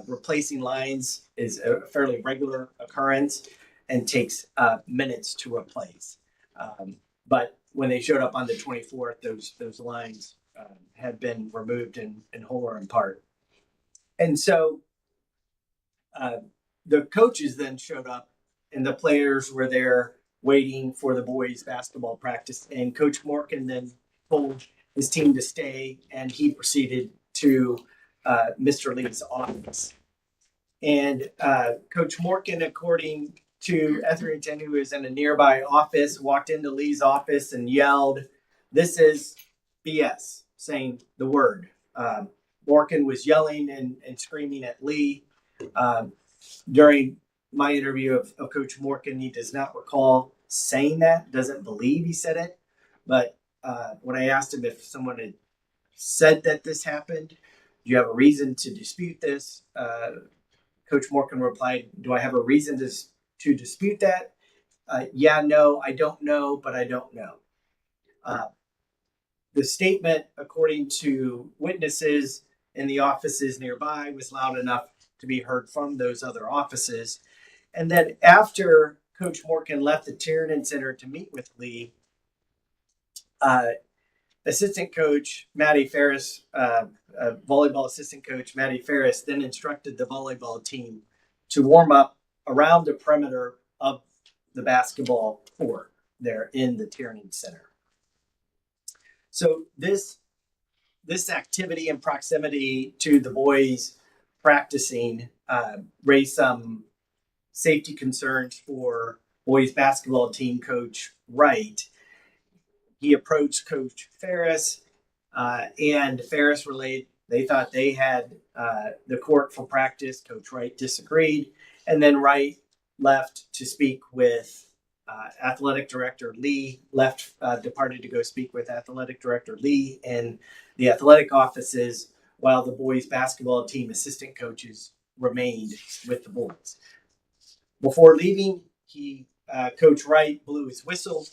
replacing lines is a fairly regular occurrence and takes minutes to replace. But when they showed up on the 24th, those lines had been removed in whole or in part. And so the coaches then showed up, and the players were there waiting for the boys' basketball practice. And Coach Morkin then told his team to stay, and he proceeded to Mr. Lee's office. And Coach Morkin, according to Etherington, who was in a nearby office, walked into Lee's office and yelled, "This is BS," saying the word. Morkin was yelling and screaming at Lee. During my interview of Coach Morkin, he does not recall saying that, doesn't believe he said it. But when I asked him if someone had said that this happened, do you have a reason to dispute this? Coach Morkin replied, "Do I have a reason to dispute that? Yeah, no, I don't know, but I don't know." The statement, according to witnesses in the offices nearby, was loud enough to be heard from those other offices. And then after Coach Morkin left the Tiernan Center to meet with Lee, assistant coach Maddie Ferris, volleyball assistant coach Maddie Ferris, then instructed the volleyball team to warm up around the perimeter of the basketball court there in the Tiernan Center. So this activity and proximity to the boys practicing raised some safety concerns for boys basketball team coach Wright. He approached Coach Ferris, and Ferris relayed they thought they had the court for practice. Coach Wright disagreed, and then Wright left to speak with athletic director Lee, departed to go speak with athletic director Lee in the athletic offices, while the boys basketball team assistant coaches remained with the boys. Before leaving, he Coach Wright blew his whistle,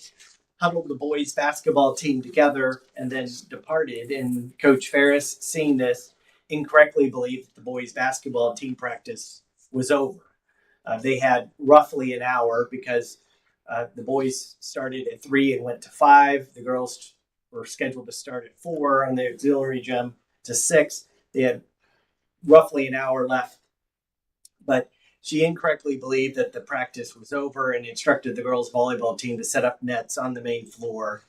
huddled the boys basketball team together, and then departed. And Coach Ferris, seeing this, incorrectly believed that the boys basketball team practice was over. They had roughly an hour because the boys started at 3 and went to 5. The girls were scheduled to start at 4 on the auxiliary gym to 6. They had roughly an hour left, but she incorrectly believed that the practice was over and instructed the girls volleyball team to set up nets on the main floor.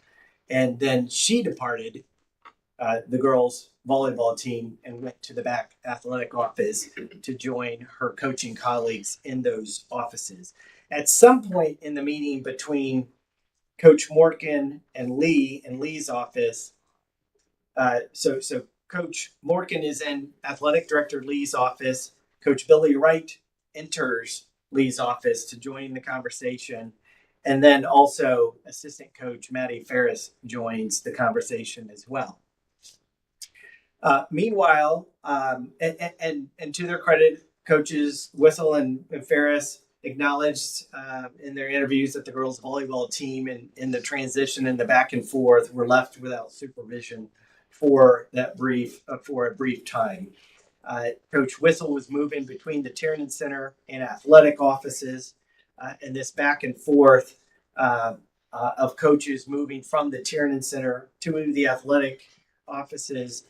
And then she departed the girls volleyball team and went to the back athletic office to join her coaching colleagues in those offices. At some point in the meeting between Coach Morgan and Lee in Lee's office, so Coach Morgan is in athletic director Lee's office. Coach Billy Wright enters Lee's office to join the conversation. And then also assistant coach Maddie Ferris joins the conversation as well. Meanwhile, and to their credit, coaches Whistle and Ferris acknowledged in their interviews that the girls volleyball team in the transition and the back and forth were left without supervision for a brief time. Coach Whistle was moving between the Tiernan Center and athletic offices, and this back and forth of coaches moving from the Tiernan Center to the athletic offices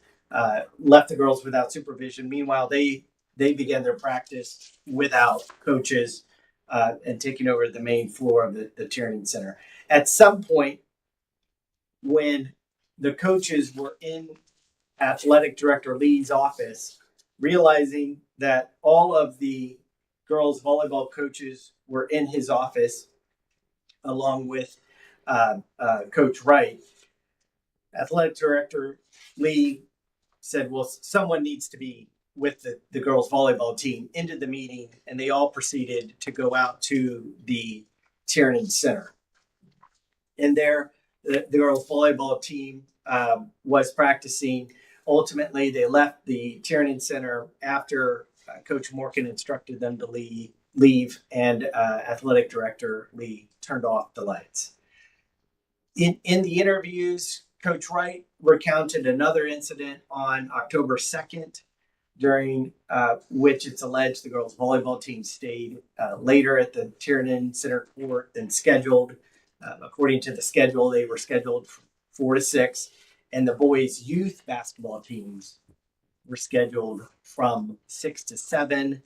left the girls without supervision. Meanwhile, they began their practice without coaches and taking over the main floor of the Tiernan Center. At some point, when the coaches were in athletic director Lee's office, realizing that all of the girls volleyball coaches were in his office along with Coach Wright, athletic director Lee said, well, someone needs to be with the girls volleyball team into the meeting, and they all proceeded to go out to the Tiernan Center. And there, the girls volleyball team was practicing. Ultimately, they left the Tiernan Center after Coach Morgan instructed them to leave, and athletic director Lee turned off the lights. In the interviews, Coach Wright recounted another incident on October 2nd, during which it's alleged the girls volleyball team stayed later at the Tiernan Center court than scheduled. According to the schedule, they were scheduled from 4 to 6, and the boys' youth basketball teams were scheduled from 6 to 7.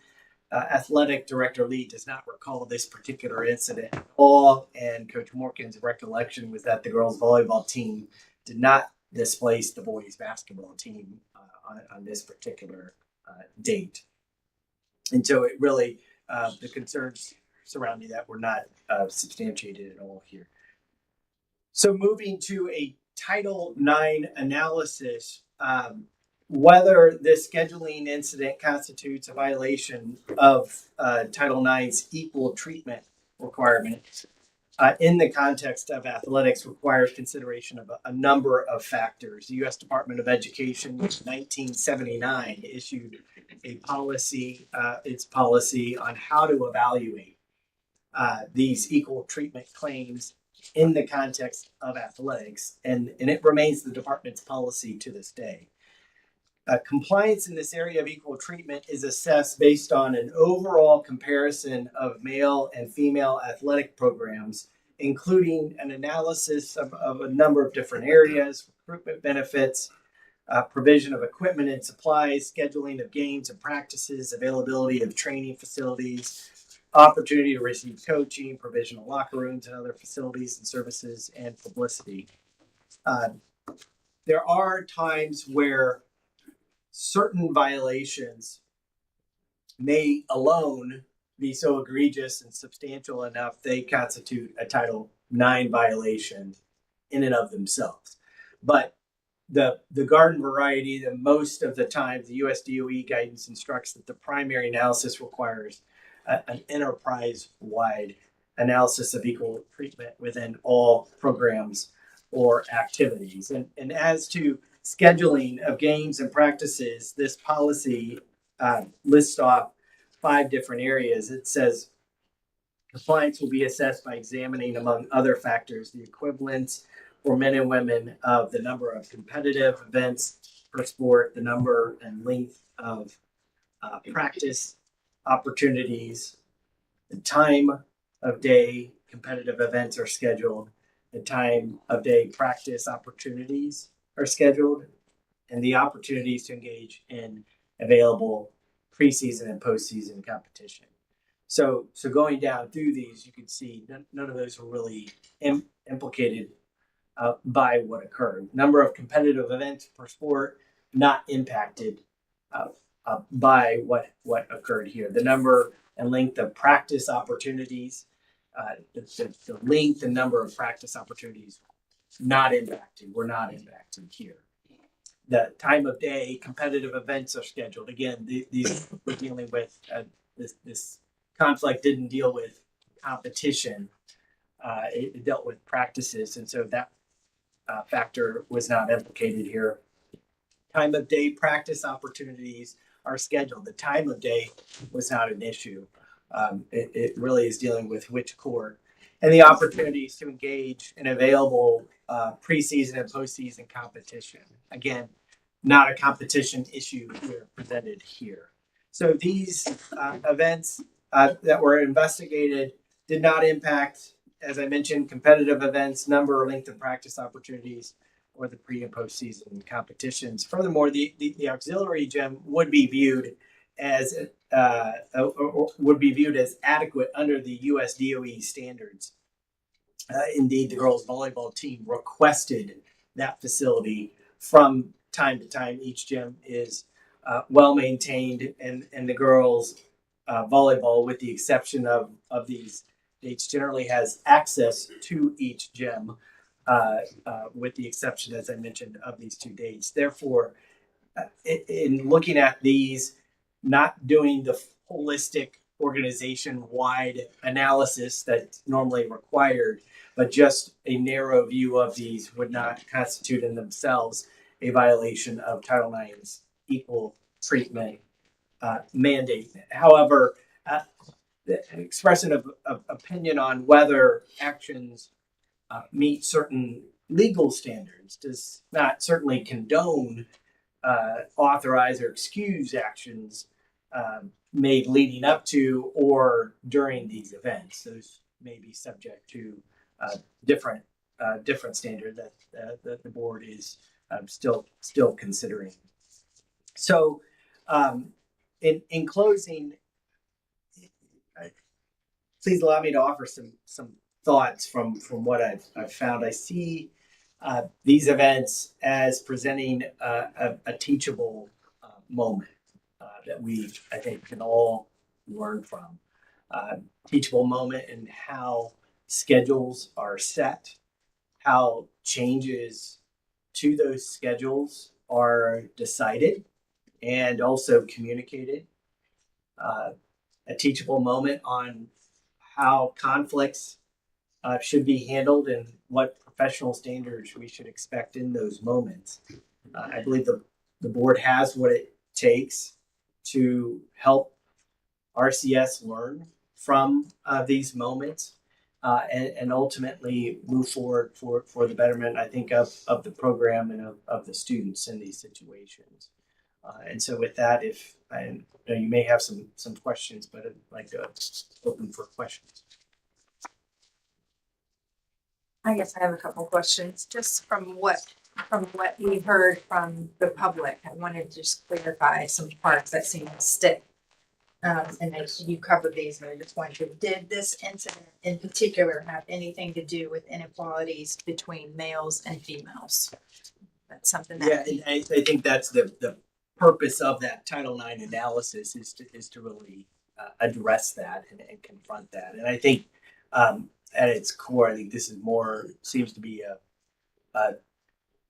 Athletic director Lee does not recall this particular incident at all, and Coach Morgan's recollection was that the girls volleyball team did not displace the boys basketball team on this particular date. And so it really, the concerns surrounding that were not substantiated at all here. So moving to a Title IX analysis, whether this scheduling incident constitutes a violation of Title IX's equal treatment requirement in the context of athletics requires consideration of a number of factors. The U.S. Department of Education in 1979 issued a policy, its policy on how to evaluate these equal treatment claims in the context of athletics, and it remains the department's policy to this day. Compliance in this area of equal treatment is assessed based on an overall comparison of male and female athletic programs, including an analysis of a number of different areas: recruitment benefits, provision of equipment and supplies, scheduling of games and practices, availability of training facilities, opportunity to receive coaching, provision of locker rooms and other facilities and services, and publicity. There are times where certain violations may alone be so egregious and substantial enough they constitute a Title IX violation in and of themselves. But the garden variety, the most of the time, the US DOE guidance instructs that the primary analysis requires an enterprise-wide analysis of equal treatment within all programs or activities. And as to scheduling of games and practices, this policy lists off 5 different areas. It says Compliance will be assessed by examining, among other factors, the equivalence for men and women of the number of competitive events per sport, the number and length of practice opportunities, the time of day competitive events are scheduled, the time of day practice opportunities are scheduled, and the opportunities to engage in available preseason and postseason competition. So going down through these, you can see none of those were really implicated by what occurred. Number of competitive events per sport not impacted by what occurred here. The number and length of practice opportunities, the length and number of practice opportunities were not impacted here. The time of day competitive events are scheduled. Again, these we're dealing with this conflict didn't deal with competition. It dealt with practices, and so that factor was not implicated here. Time of day practice opportunities are scheduled. The time of day was not an issue. It really is dealing with which court and the opportunities to engage in available preseason and postseason competition. Again, not a competition issue here presented here. So these events that were investigated did not impact, as I mentioned, competitive events, number or length of practice opportunities, or the pre and postseason competitions. Furthermore, the auxiliary gym would be viewed as adequate under the U.S. DOE standards. Indeed, the girls volleyball team requested that facility from time to time. Each gym is well maintained, and the girls volleyball, with the exception of these dates, generally has access to each gym, with the exception, as I mentioned, of these 2 dates. Therefore, in looking at these, not doing the holistic organization-wide analysis that's normally required, but just a narrow view of these would not constitute in themselves a violation of Title IX's equal treatment mandate. However, the expression of opinion on whether actions meet certain legal standards does not certainly condone, authorize, or excuse actions made leading up to or during these events. Those may be subject to different standard that the board is still considering. So, in closing, please allow me to offer some thoughts from what I've found. I see these events as presenting a teachable moment that we, I think, can all learn from. Teachable moment in how schedules are set, how changes to those schedules are decided and also communicated. A teachable moment on how conflicts should be handled and what professional standards we should expect in those moments. I believe the board has what it takes to help RCS learn from these moments and ultimately move forward for the betterment, I think, of the program and of the students in these situations. And so with that, if you may have some questions, but I'd like to open for questions.
I guess I have a couple questions, just from what we heard from the public. I wanted to just clarify some parts that seem to stick. And as you covered these, and I just wanted to, did this incident in particular have anything to do with inequalities between males and females? That's something that.
Yeah, and I think that's the purpose of that Title IX analysis is to really address that and confront that. And I think at its core, I think this seems to be a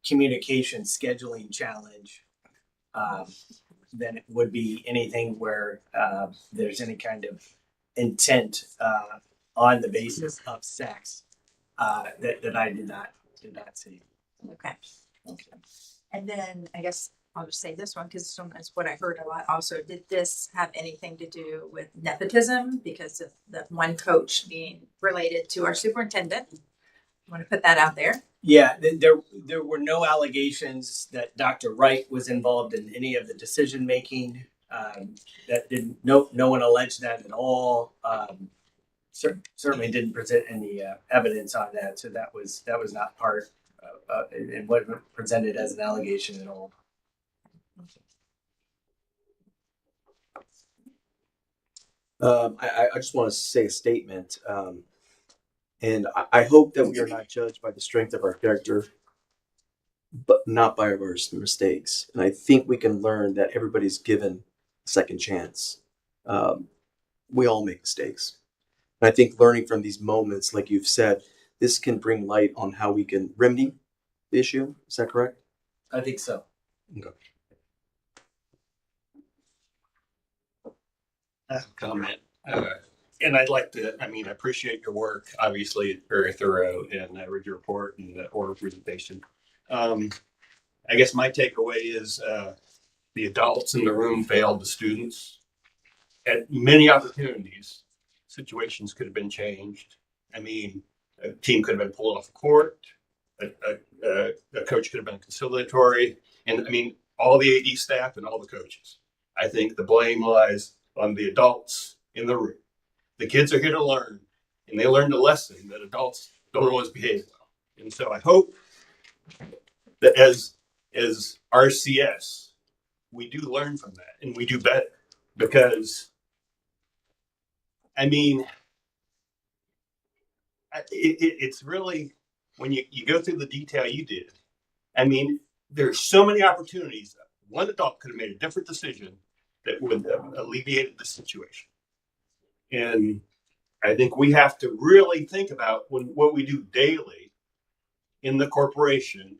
communication scheduling challenge than it would be anything where there's any kind of intent on the basis of sex that I did not see.
Okay. And then I guess I'll just say this one because it's what I heard a lot also. Did this have anything to do with nepotism because of the one coach being related to our superintendent? I want to put that out there.
Yeah, there were no allegations that Dr. Wright was involved in any of the decision making. That didn't. No one alleged that at all. Certainly didn't present any evidence on that. So that was not part. It wasn't presented as an allegation at all.
I just want to say a statement, and I hope that we are not judged by the strength of our character, but not by our mistakes. And I think we can learn that everybody's given a second chance. We all make mistakes. And I think learning from these moments, like you've said, this can bring light on how we can remedy the issue. Is that correct?
I think so.
Okay.
Comment. And I'd like to, I appreciate your work. Obviously, it's very thorough, and I read your report and the oral presentation. I guess my takeaway is the adults in the room failed the students. At many opportunities, situations could have been changed. A team could have been pulled off the court. A coach could have been conciliatory. And all the AD staff and all the coaches. I think the blame lies on the adults in the room. The kids are here to learn, and they learned a lesson that adults don't always behave well. And so I hope that as RCS, we do learn from that and we do better, because it's really, when you go through the detail you did, there's so many opportunities. One adult could have made a different decision that would have alleviated the situation. And I think we have to really think about what we do daily in the corporation.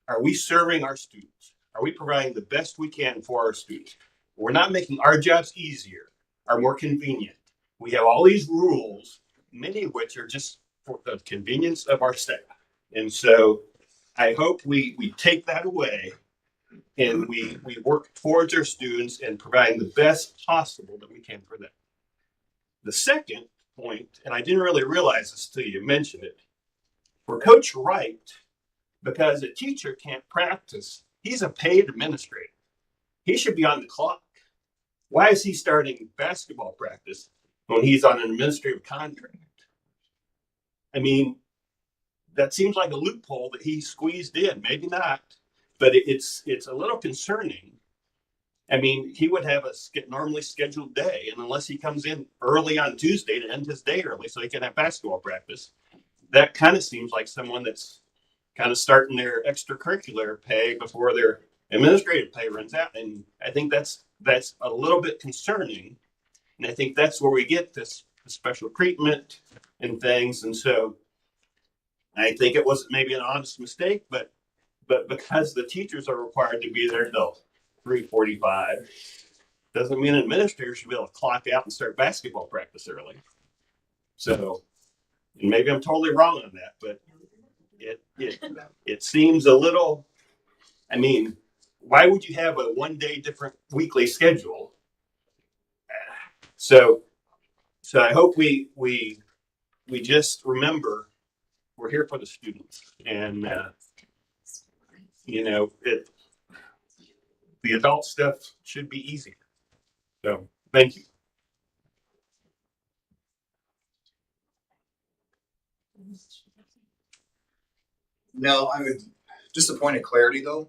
Are we serving our students? Are we providing the best we can for our students? We're not making our jobs easier or more convenient. We have all these rules, many of which are just for the convenience of our staff. And so I hope we take that away and we work towards our students and providing the best possible that we can for them. The second point, and I didn't really realize this till you mentioned it, for Coach Wright, because a teacher can't practice, he's a paid administrator. He should be on the clock. Why is he starting basketball practice when he's on an administrative contract? That seems like a loophole that he squeezed in. Maybe not, but it's a little concerning. He would have a normally scheduled day, and unless he comes in early on Tuesday to end his day early so he can have basketball practice, that kind of seems like someone that's kind of starting their extracurricular pay before their administrative pay runs out. And I think that's a little bit concerning. And I think that's where we get this special treatment and things. And so I think it was maybe an honest mistake, but because the teachers are required to be there till 3:45, doesn't mean an administrator should be able to clock out and start basketball practice early. So, and maybe I'm totally wrong on that, but it seems a little, why would you have a 1 day different weekly schedule? So I hope we just remember we're here for the students, and the adult stuff should be easy. So thank you.
No, I would just a point of clarity though.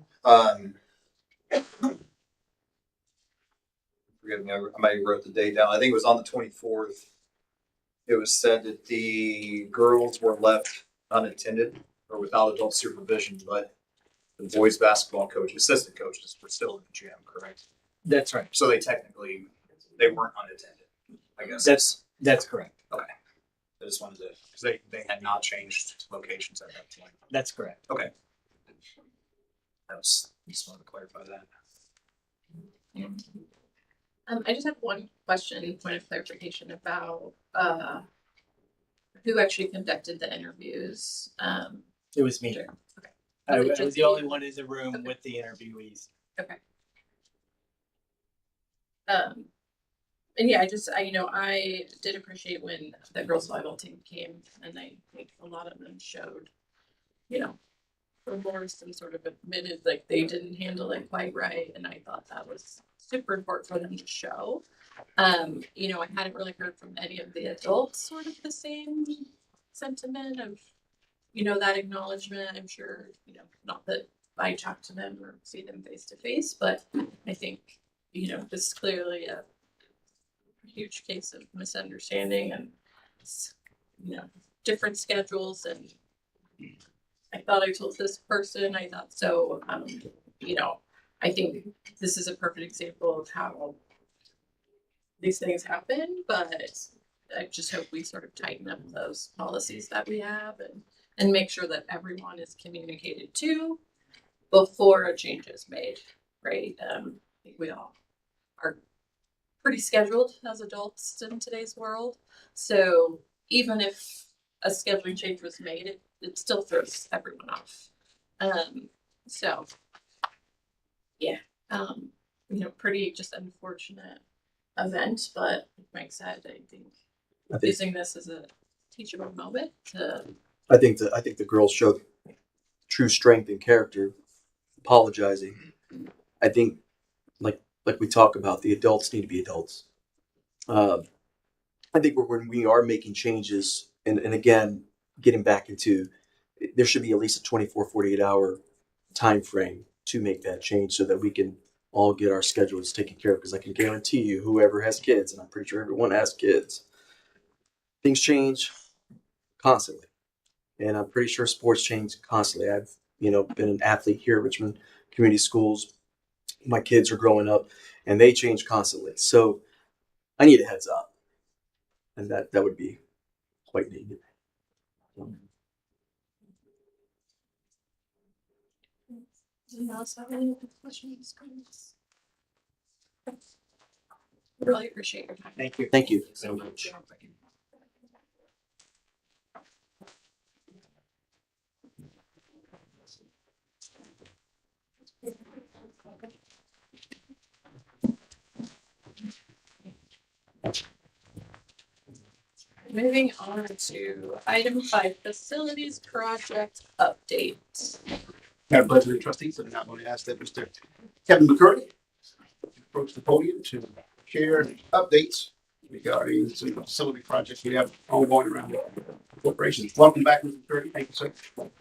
Forgive me, I might have wrote the date down. I think it was on the 24th. It was said that the girls were left unattended or without adult supervision, but the boys basketball coach, assistant coaches were still in the gym, correct?
That's right.
So they weren't unattended, I guess.
That's correct.
Okay. I just wanted to, because they had not changed locations at that point.
That's correct.
Okay. Just wanted to clarify that.
I just have one question, point of clarification about who actually conducted the interviews.
It was me.
Okay.
I was the only one in the room with the interviewees.
And yeah, I did appreciate when the girls volleyball team came, and I think a lot of them showed, remorse and sort of admitted like they didn't handle it quite right, and I thought that was super important for them to show. I hadn't really heard from any of the adults sort of the same sentiment of, that acknowledgement. I'm sure, not that I talk to them or see them face to face, but I think, this is clearly a huge case of misunderstanding and, different schedules. And I thought I told this person, I thought so. I think this is a perfect example of how these things happen, but I just hope we sort of tighten up those policies that we have and make sure that everyone is communicated to before a change is made, right? I think we all are pretty scheduled as adults in today's world. So even if a scheduling change was made, it still throws everyone off. So yeah, pretty just unfortunate event, but like Mike said, I think using this as a teachable moment to.
I think the girls showed true strength and character, apologizing. I think, like we talk about, the adults need to be adults. I think when we are making changes, and again, getting back into, there should be at least a 24, 48 hour time frame to make that change so that we can all get our schedules taken care of. Because I can guarantee you, whoever has kids, and I'm pretty sure everyone has kids, things change constantly. And I'm pretty sure sports change constantly. I've, been an athlete here at Richmond Community Schools. My kids are growing up and they change constantly. So I need a heads up. And that would be quite needed.
Anyone else have any questions, comments? Really appreciate your time.
Thank you.
Thank you so much.
Moving on to item 5, facilities project update.
Madam President, trustees, I'm now going to ask that Mr. Kevin McCurdy approach the podium to share updates regarding some facility projects we have ongoing around the corporation. Welcome back, Mr. McCurdy. Thank you, sir.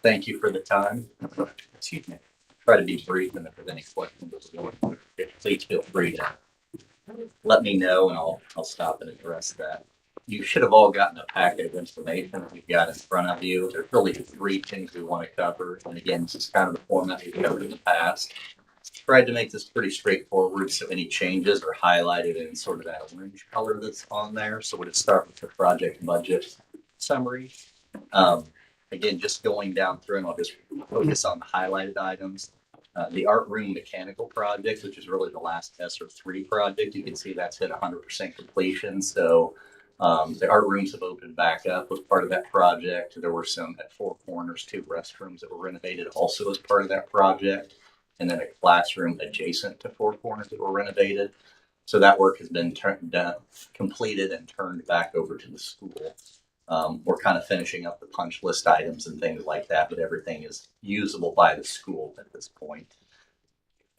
Thank you for the time. Excuse me. Try to be brief, and if there's any questions, please feel free to let me know, and I'll stop and address that. You should have all gotten a packet of information that we've got in front of you. There's really 3 things we want to cover, and again, this is kind of the format we've covered in the past. Tried to make this pretty straightforward, so any changes are highlighted in sort of that orange color that's on there. So we'll just start with the project budget summary. Again, just going down through, and I'll just focus on the highlighted items. The art room mechanical project, which is really the last ESSER 3 project, you can see that's hit 100% completion. So the art rooms have opened back up as part of that project. There were some at Four Corners, 2 restrooms that were renovated also as part of that project, and then a classroom adjacent to Four Corners that were renovated. So that work has been completed and turned back over to the school. We're kind of finishing up the punch list items and things like that, but everything is usable by the school at this point.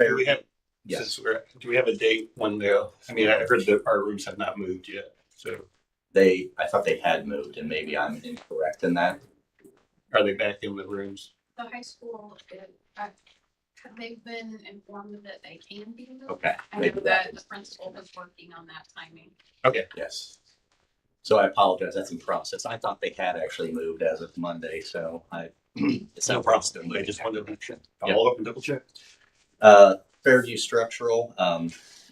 Do we have,
Yes.
do we have a date when they'll, I mean, I heard that our rooms have not moved yet, so.
I thought they had moved, and maybe I'm incorrect in that.
Are they back in the rooms?
The high school, they've been informed that they can be moved.
Okay.
I know that the principal was working on that timing.
Okay.
Yes. So I apologize. That's in process. I thought they had actually moved as of Monday, so it's no problem.
They just wanted to
Yep.
follow up and double check.
Fairview Structural,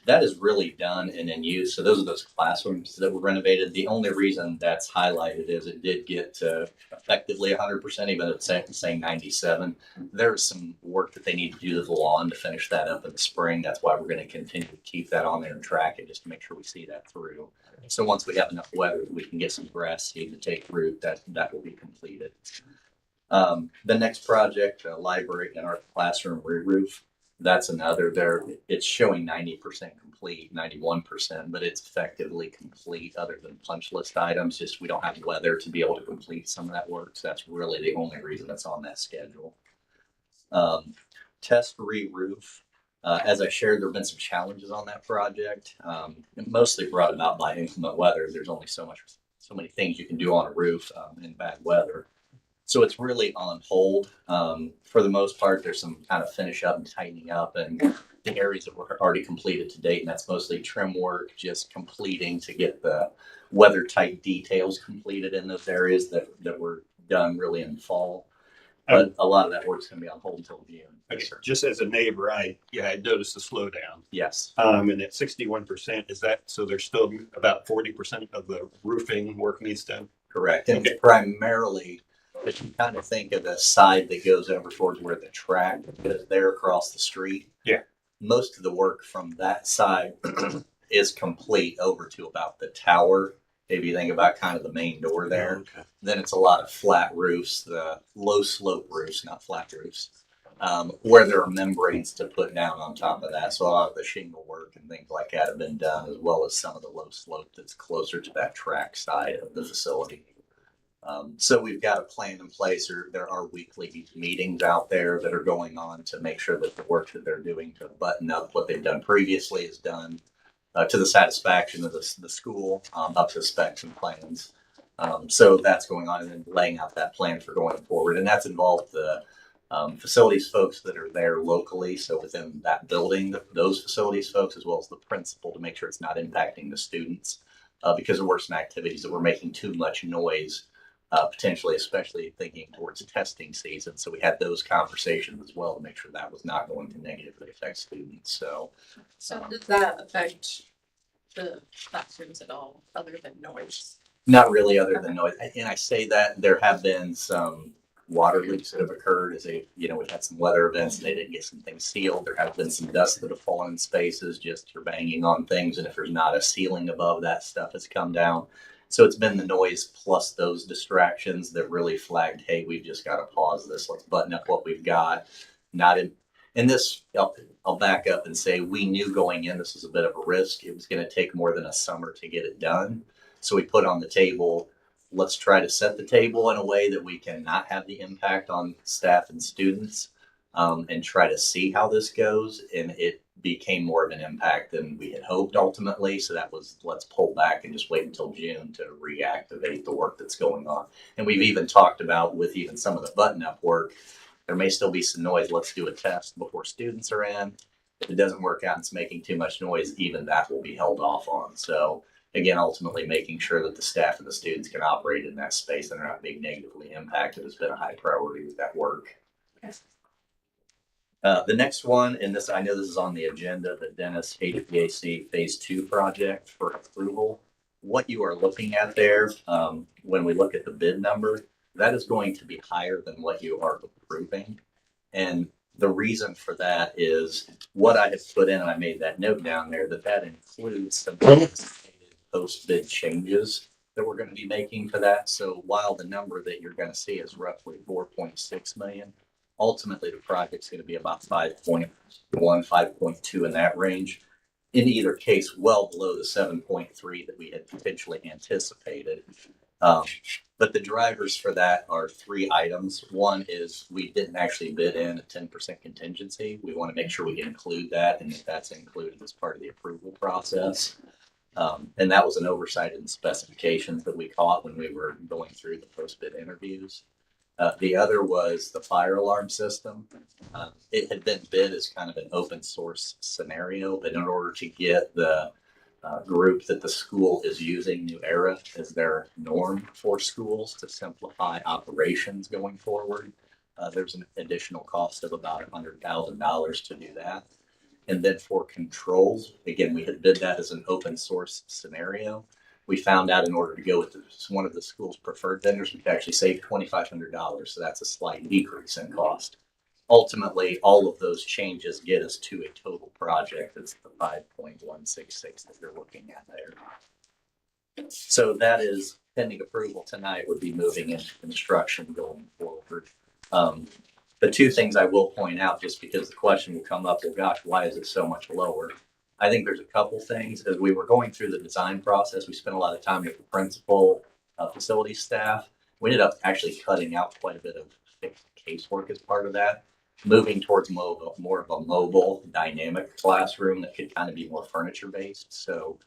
that is really done and in use. So those are those classrooms that were renovated. The only reason that's highlighted is it did get effectively 100%, even at saying 97. There's some work that they need to do to the lawn to finish that up in the spring. That's why we're going to continue to keep that on there and track it just to make sure we see that through. So once we have enough weather, we can get some grass seed to take root. That will be completed. The next project, library and art classroom re-roof. That's another there. It's showing 90% complete, 91%, but it's effectively complete other than punch list items. Just we don't have weather to be able to complete some of that work. So that's really the only reason it's on that schedule. Test re-roof. As I shared, there have been some challenges on that project, mostly brought about by inclement weather. There's only so many things you can do on a roof in bad weather. So it's really on hold. For the most part, there's some kind of finish up and tightening up and the areas that were already completed to date. And that's mostly trim work, just completing to get the weather tight details completed in those areas that were done really in the fall. But a lot of that work's going to be on hold until June.
Okay, just as a neighbor, I noticed a slowdown.
Yes.
And at 61%, is that so? There's still about 40% of the roofing work needs done.
Correct, and primarily, if you kind of think of the side that goes over towards where the track is there across the street.
Yeah.
Most of the work from that side is complete over to about the tower. If you think about kind of the main door there, then it's a lot of flat roofs, the low slope roofs, not flat roofs, where there are membranes to put down on top of that. So a lot of the shingle work and things like that have been done, as well as some of the low slope that's closer to that track side of the facility. So we've got a plan in place, or there are weekly meetings out there that are going on to make sure that the work that they're doing to button up what they've done previously is done to the satisfaction of the school, up to specs and plans. So that's going on, and then laying out that plan for going forward. And that's involved the facilities folks that are there locally. So within that building, those facilities folks, as well as the principal, to make sure it's not impacting the students because there were some activities that were making too much noise, potentially, especially thinking towards testing season. So we had those conversations as well to make sure that was not going to negatively affect students. So
does that affect the classrooms at all, other than noise?
Not really, other than noise. And I say that there have been some water leaks that have occurred as we've had some weather events and they didn't get some things sealed. There have been some dust that have fallen in spaces, just you're banging on things. And if there's not a ceiling above, that stuff has come down. So it's been the noise plus those distractions that really flagged, hey, we've just got to pause this. Let's button up what we've got. Not in this, I'll back up and say we knew going in this was a bit of a risk. It was going to take more than a summer to get it done. So we put on the table, let's try to set the table in a way that we can not have the impact on staff and students, and try to see how this goes. And it became more of an impact than we had hoped ultimately. So that was, let's pull back and just wait until June to reactivate the work that's going on. And we've even talked about with even some of the button-up work, there may still be some noise. Let's do a test before students are in. If it doesn't work out and it's making too much noise, even that will be held off on. So again, ultimately making sure that the staff and the students can operate in that space and are not being negatively impacted has been a high priority with that work. The next one, and I know this is on the agenda, the Dennis HVAC Phase 2 project for approval. What you are looking at there, when we look at the bid number, that is going to be higher than what you are approving. And the reason for that is what I have put in, and I made that note down there, that includes some post-bid changes that we're going to be making for that. So while the number that you're going to see is roughly 4.6 million, ultimately the project's going to be about 5.1, 5.2 in that range. In either case, well below the 7.3 that we had potentially anticipated. But the drivers for that are three items. One is we didn't actually bid in a 10% contingency. We want to make sure we include that, and if that's included as part of the approval process. And that was an oversight in the specifications that we caught when we were going through the post-bid interviews. The other was the fire alarm system. It had been bid as kind of an open source scenario, but in order to get the group that the school is using, New Era, as their norm for schools to simplify operations going forward, there's an additional cost of about $100,000 to do that. And then for controls, again, we had bid that as an open source scenario. We found out in order to go with one of the school's preferred vendors, we could actually save $2,500. So that's a slight decrease in cost. Ultimately, all of those changes get us to a total project that's the 5.166 that you're looking at there. So that is pending approval tonight, would be moving into construction going forward. The two things I will point out, just because the question will come up, well, gosh, why is it so much lower? I think there's a couple things. As we were going through the design process, we spent a lot of time with the principal, facility staff. We ended up actually cutting out quite a bit of fixed casework as part of that, moving towards more of a mobile, dynamic classroom that could kind of be more furniture based. So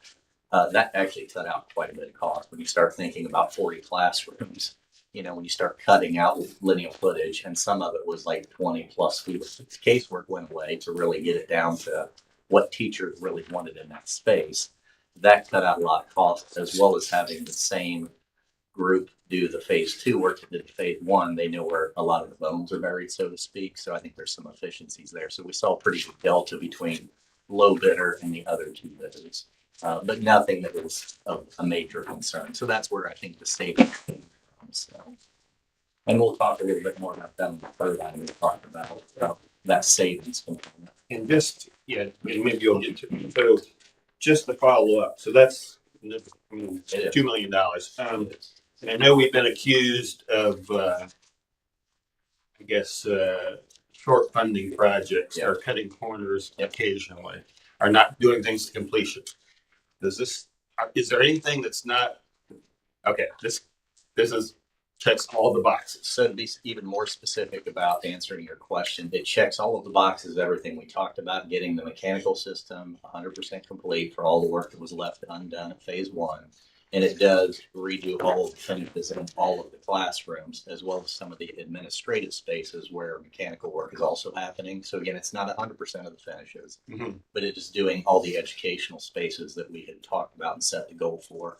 that actually cut out quite a bit of cost when you start thinking about 40 classrooms. You know, when you start cutting out lineal footage, and some of it was like 20 plus feet. Casework went away to really get it down to what teachers really wanted in that space. That cut out a lot of costs, as well as having the same group do the phase 2 work that did phase 1. They know where a lot of the bones are buried, so to speak. So I think there's some efficiencies there. So we saw a pretty good delta between low bidder and the other two bidders, but nothing that was of a major concern. So that's where I think the savings came from. So, and we'll talk a little bit more about that in the third item we talked about that savings component.
And just, yeah, maybe you'll get to it. So just to follow up, so that's $2 million. And I know we've been accused of, I guess, short funding projects or cutting corners occasionally, or not doing things to completion. Is there anything that's not, okay, this is checks all the boxes.
So to be even more specific about answering your question, it checks all of the boxes, everything we talked about, getting the mechanical system 100% complete for all the work that was left undone at phase 1. And it does redo all of the finishes in all of the classrooms, as well as some of the administrative spaces where mechanical work is also happening. So again, it's not 100% of the finishes, but it is doing all the educational spaces that we had talked about and set the goal for.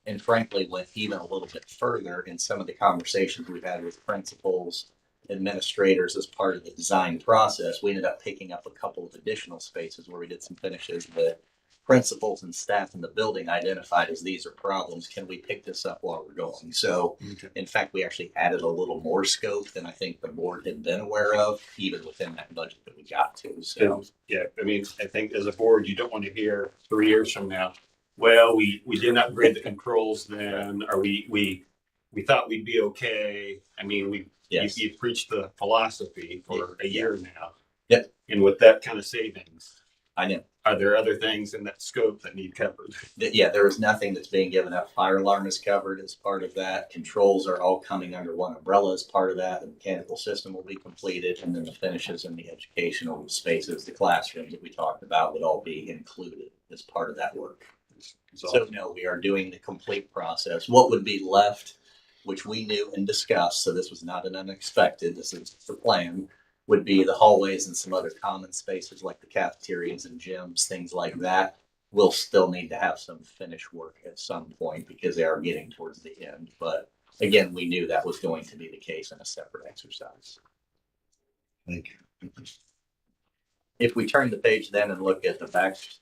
And frankly, went even a little bit further in some of the conversations we've had with principals, administrators as part of the design process. We ended up picking up a couple of additional spaces where we did some finishes that principals and staff in the building identified as these are problems. Can we pick this up while we're going? So in fact, we actually added a little more scope than I think the board had been aware of, even within that budget that we got to. So
yeah, I mean, I think as a board, you don't want to hear 3 years from now, well, we didn't upgrade the controls then, or we thought we'd be okay. I mean, you've preached the philosophy for a year now.
Yep.
And with that kind of savings,
I know.
Are there other things in that scope that need covered?
Yeah, there is nothing that's being given up. Fire alarm is covered as part of that. Controls are all coming under one umbrella as part of that. The mechanical system will be completed, and then the finishes and the educational spaces, the classrooms that we talked about, would all be included as part of that work. So no, we are doing the complete process. What would be left, which we knew and discussed, so this was not an unexpected, this is the plan, would be the hallways and some other common spaces like the cafeterias and gyms, things like that. We'll still need to have some finish work at some point because they are getting towards the end. But again, we knew that was going to be the case in a separate exercise.
Thank you.
If we turn the page then and look at the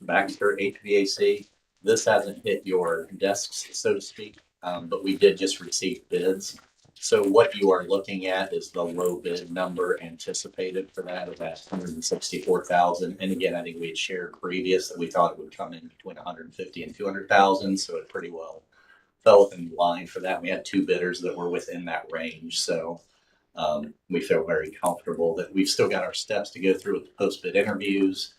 Baxter HVAC, this hasn't hit your desks, so to speak, but we did just receive bids. So what you are looking at is the low bid number anticipated for that of that 164,000. And again, I think we had shared previous that we thought it would come in between 150 and 200,000. So it pretty well fell in line for that. We had two bidders that were within that range. So we feel very comfortable that we've still got our steps to go through with the post-bid interviews.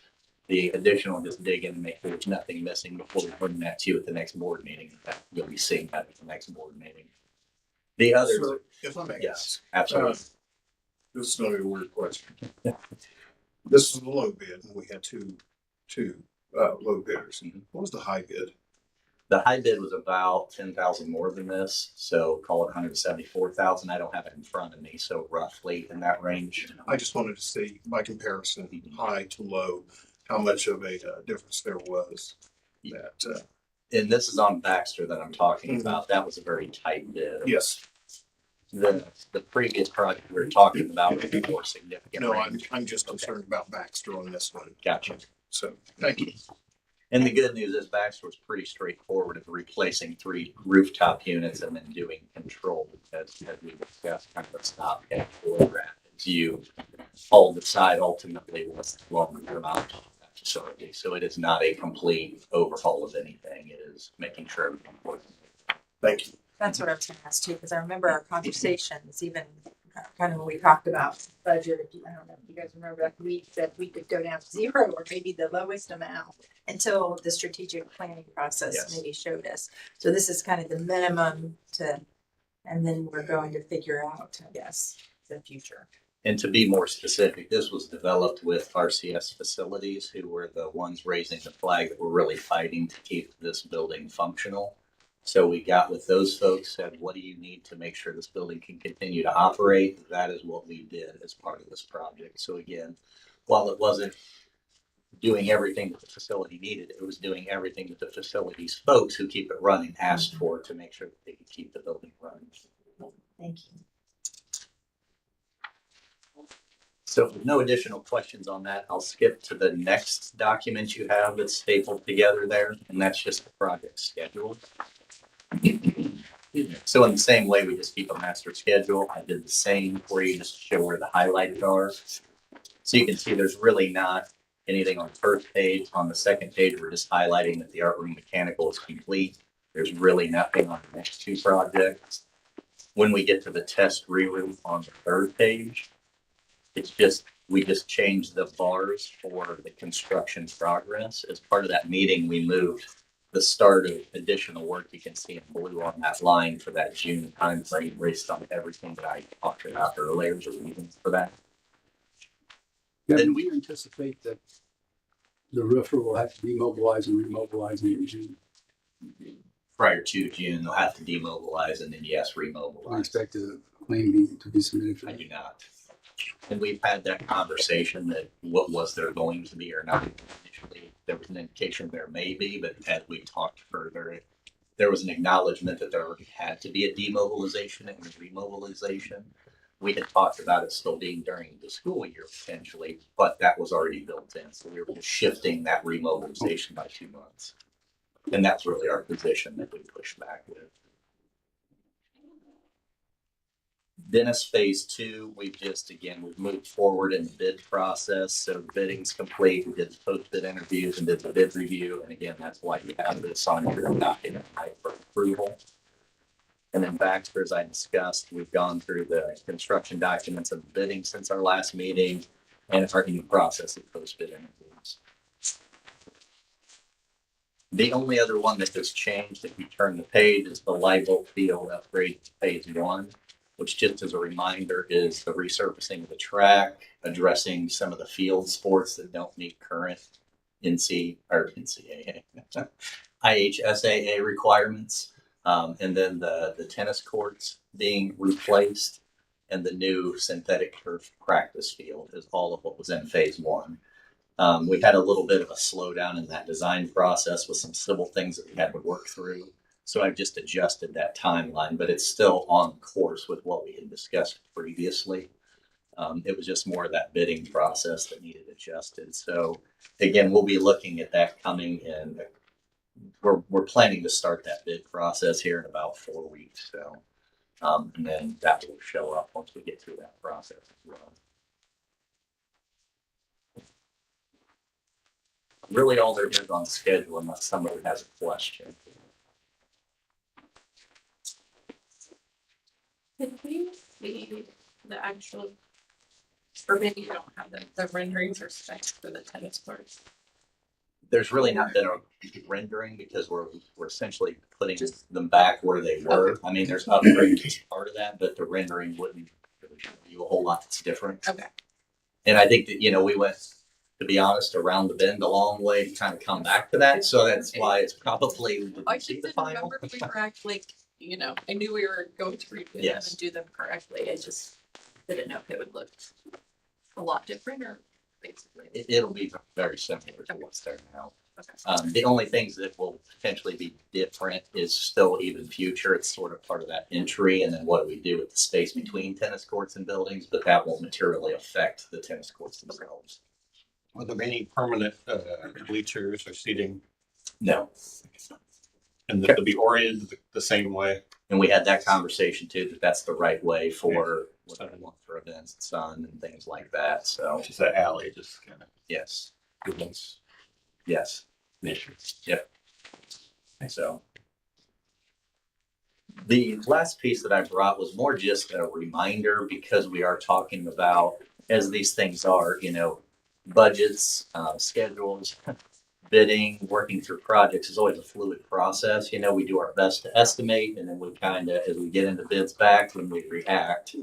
The additional, just dig in and make sure there's nothing missing before we bring that to you at the next board meeting. In fact, you'll be seeing that at the next board meeting. The others,
Sir, if I may,
yes, absolutely.
This is going to be a weird question. This is the low bid, and we had two low bidders. What was the high bid?
The high bid was about 10,000 more than this, so call it 174,000. I don't have it in front of me, so roughly in that range.
I just wanted to see by comparison, high to low, how much of a difference there was. That
and this is on Baxter that I'm talking about. That was a very tight bid.
Yes.
The previous project we were talking about was a more significant.
No, I'm just concerned about Baxter on this one.
Gotcha.
So thank you.
And the good news is Baxter was pretty straightforward of replacing 3 rooftop units and then doing control as we discussed, kind of a stopgap for that. You all decide ultimately what's the longer-term outcome of that facility. So it is not a complete overhaul of anything. It is making sure everything works.
Thank you.
That's what I was going to ask too, because I remember our conversations even kind of when we talked about budget, I don't know if you guys remember that we said we could go down to 0 or maybe the lowest amount until the strategic planning process
Yes.
maybe showed us. So this is kind of the minimum and then we're going to figure out, I guess, the future.
And to be more specific, this was developed with RCS Facilities, who were the ones raising the flag that were really fighting to keep this building functional. So we got with those folks, said, what do you need to make sure this building can continue to operate? That is what we did as part of this project. So again, while it wasn't doing everything that the facility needed, it was doing everything that the facilities folks who keep it running asked for to make sure that they could keep the building running.
Thank you.
So with no additional questions on that, I'll skip to the next document you have that's stapled together there, and that's just the project schedule. So in the same way we just keep a master schedule, I did the same where you just show where the highlighted are. So you can see there's really not anything on the first page. On the second page, we're just highlighting that the art room mechanical is complete. There's really nothing on the next two projects. When we get to the test re-roof on the third page, it's just, we just changed the bars for the construction progress. As part of that meeting, we moved the start of additional work you can see in blue on that line for that June timeframe based on everything that I talked about earlier. There's a reason for that.
Then we anticipate that the roofer will have to demobilize and remobilize in June.
Prior to June, they'll have to demobilize and then yes,
I
remobilize.
expect a claim to be submitted for
I
that.
do not. And we've had that conversation that what was there going to be or not. Initially, there was an indication there may be, but as we talked further, there was an acknowledgement that there had to be a demobilization and a remobilization. We had talked about it still being during the school year potentially, but that was already built in. So we were just shifting that remobilization by 2 months. And that's really our position that we pushed back with. Dennis phase 2, we've moved forward in the bid process. So the bidding's complete. We did the post-bid interviews and did the bid review. And again, that's why you have this on your document for approval. And then Baxter, as I discussed, we've gone through the construction documents of the bidding since our last meeting and are in the process of post-bid interviews. The only other one that has changed, if you turn the page, is the light bulb field upgrade to phase 1. Which just as a reminder is the resurfacing of the track, addressing some of the field sports that don't meet current IHSAA requirements. And then the tennis courts being replaced and the new synthetic turf practice field is all of what was in phase 1. We had a little bit of a slowdown in that design process with some civil things that we had to work through. So I've just adjusted that timeline, but it's still on course with what we had discussed previously. It was just more of that bidding process that needed adjusted. So again, we'll be looking at that coming in. We're planning to start that bid process here in about 4 weeks. So, and then that will show up once we get through that process as well. Really all there is on schedule unless somebody has a question.
Could we see the actual, or maybe you don't have the renderings or specs for the tennis courts?
There's really not been a rendering because we're essentially putting them back where they were. Okay. I mean, there's upgrades as part of that, but the rendering wouldn't really show you a whole lot that's different.
Okay.
And I think that, we went, to be honest, around the bend a long way to kind of come back to that. So that's why it's probably,
I just didn't remember if we were actually, I knew we were going to redo them and do them correctly. I just didn't know if it would look a lot different or basically.
It'll be very similar to what's there now.
Okay.
The only things that will potentially be different is still even future. It's sort of part of that entry and then what do we do with the space between tennis courts and buildings, but that won't materially affect the tennis courts themselves.
Are there any permanent bleachers or seating?
No.
And they'll be oriented the same way?
And we had that conversation too, that that's the right way for what I want for events and sun and things like that. So
just that alley, just kind of.
Yes.
Goodness.
Yes.
Nature.
Yep. So. The last piece that I brought was more just a reminder because we are talking about, as these things are, budgets, schedules, bidding, working through projects is always a fluid process. We do our best to estimate, and then we kind of, as we get into bids back, then we react.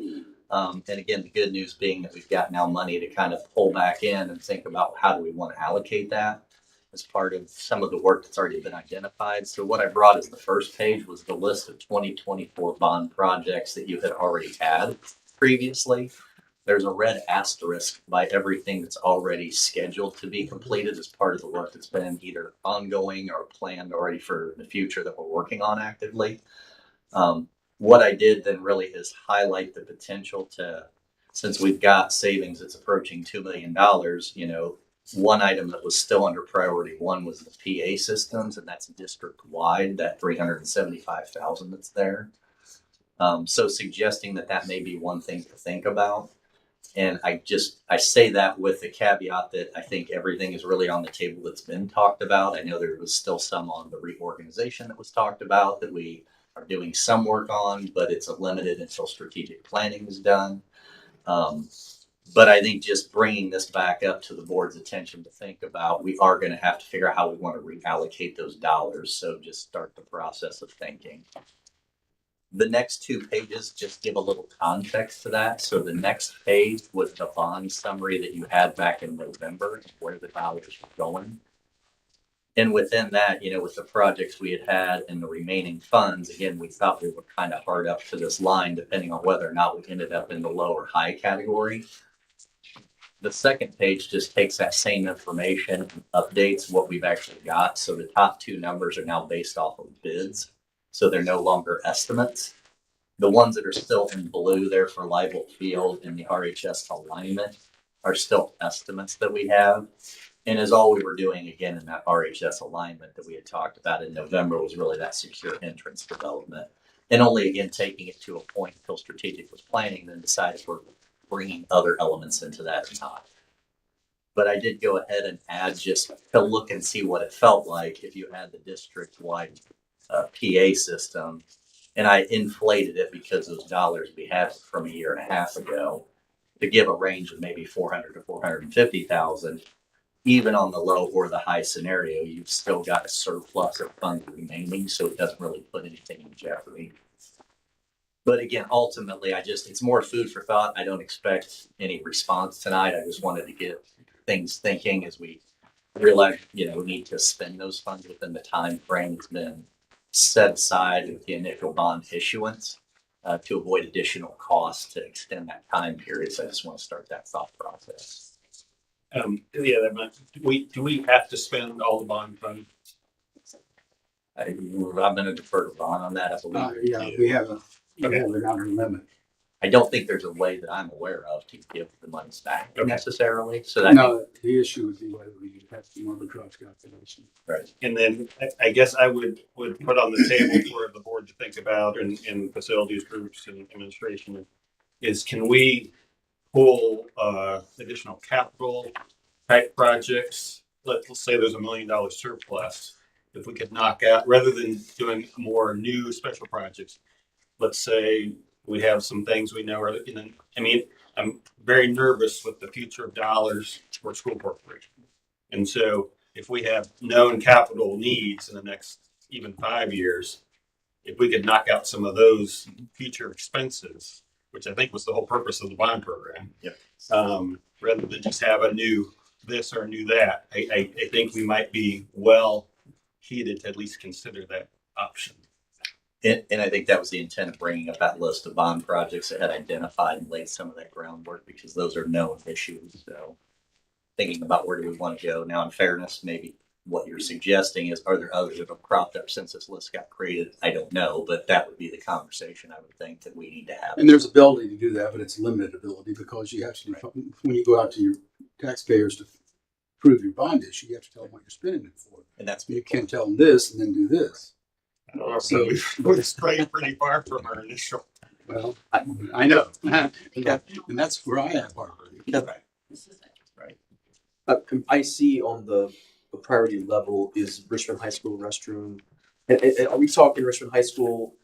And again, the good news being that we've got now money to kind of pull back in and think about how do we want to allocate that as part of some of the work that's already been identified. So what I brought as the first page was the list of 2024 bond projects that you had already had previously. There's a red asterisk by everything that's already scheduled to be completed as part of the work that's been either ongoing or planned already for the future that we're working on actively. What I did then really is highlight the potential to, since we've got savings that's approaching $2 million, one item that was still under priority one was the PA systems, and that's district wide, that 375,000 that's there. So suggesting that may be one thing to think about. And I say that with the caveat that I think everything is really on the table that's been talked about. I know there was still some on the reorganization that was talked about that we are doing some work on, but it's limited until strategic planning is done. But I think just bringing this back up to the board's attention to think about, we are going to have to figure out how we want to reallocate those dollars. So just start the process of thinking. The next 2 pages just give a little context to that. So the next page was the bond summary that you had back in November, where the dollars were going. And within that, with the projects we had and the remaining funds, again, we thought we were kind of hard up to this line, depending on whether or not we ended up in the low or high category. The second page just takes that same information and updates what we've actually got. So the top 2 numbers are now based off of bids. So they're no longer estimates. The ones that are still in blue there for Liable Field and the RHS alignment are still estimates that we have. And as all we were doing again in that RHS alignment that we had talked about in November was really that secure entrance development. And only again taking it to a point until strategic was planning, then decide if we're bringing other elements into that or not. But I did go ahead and add just to look and see what it felt like if you had the district-wide PA system. And I inflated it because those dollars we had from a year and a half ago to give a range of maybe 400 to 450,000. Even on the low or the high scenario, you've still got a surplus of funds remaining, so it doesn't really put anything in jeopardy. But again, ultimately, it's more food for thought. I don't expect any response tonight. I just wanted to get things thinking as we realize, we need to spend those funds within the time frame that's been set aside with the initial bond issuance to avoid additional costs to extend that time period. So I just want to start that thought process.
Do we have to spend all the bond funds?
I'm going to defer to Ron on that. I believe.
Yeah, we have an outer limit.
I don't think there's a way that I'm aware of to give the monies back necessarily. So
The issue would be whether we have some arbitrage calculation.
Right.
And then I guess I would put on the table for the board to think about and facilities groups and administration is, can we pull additional capital type projects? Let's say there's $1 million surplus. If we could knock out, rather than doing more new special projects, let's say we have some things we know are, I'm very nervous with the future of dollars for school corporation. And so if we have known capital needs in the next even 5 years, if we could knock out some of those future expenses, which I think was the whole purpose of the bond program, rather than just have a new this or new that, I think we might be well heated to at least consider that option.
And I think that was the intent of bringing up that list of bond projects that had identified and laid some of that groundwork, because those are known issues. So thinking about where do we want to go now, in fairness, maybe what you're suggesting is, are there others that have cropped up since this list got created? I don't know, but that would be the conversation I would think that we need to have.
And there's ability to do that, but it's limited ability, because you have to, when you go out to your taxpayers to prove your bond issue, you have to tell them what you're spending it for.
And that's,
you can't tell them this and then do this.
I don't know, so we've strayed pretty far from our initial.
Well, I know, and that's where I am part of it.
Right.
I see on the priority level is Richmond High School restroom. And are we talking Richmond High School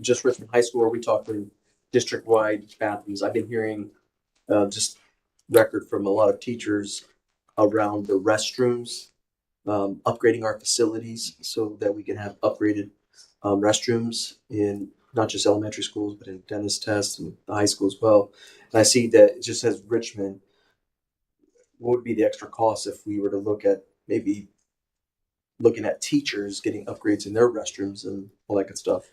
just Richmond High School, or are we talking district-wide bathrooms? I've been hearing just record from a lot of teachers around the restrooms, upgrading our facilities so that we can have upgraded restrooms in not just elementary schools, but in Dennis Test and the high school as well. And I see that it just says Richmond. What would be the extra cost if we were to look at maybe looking at teachers getting upgrades in their restrooms and all that good stuff?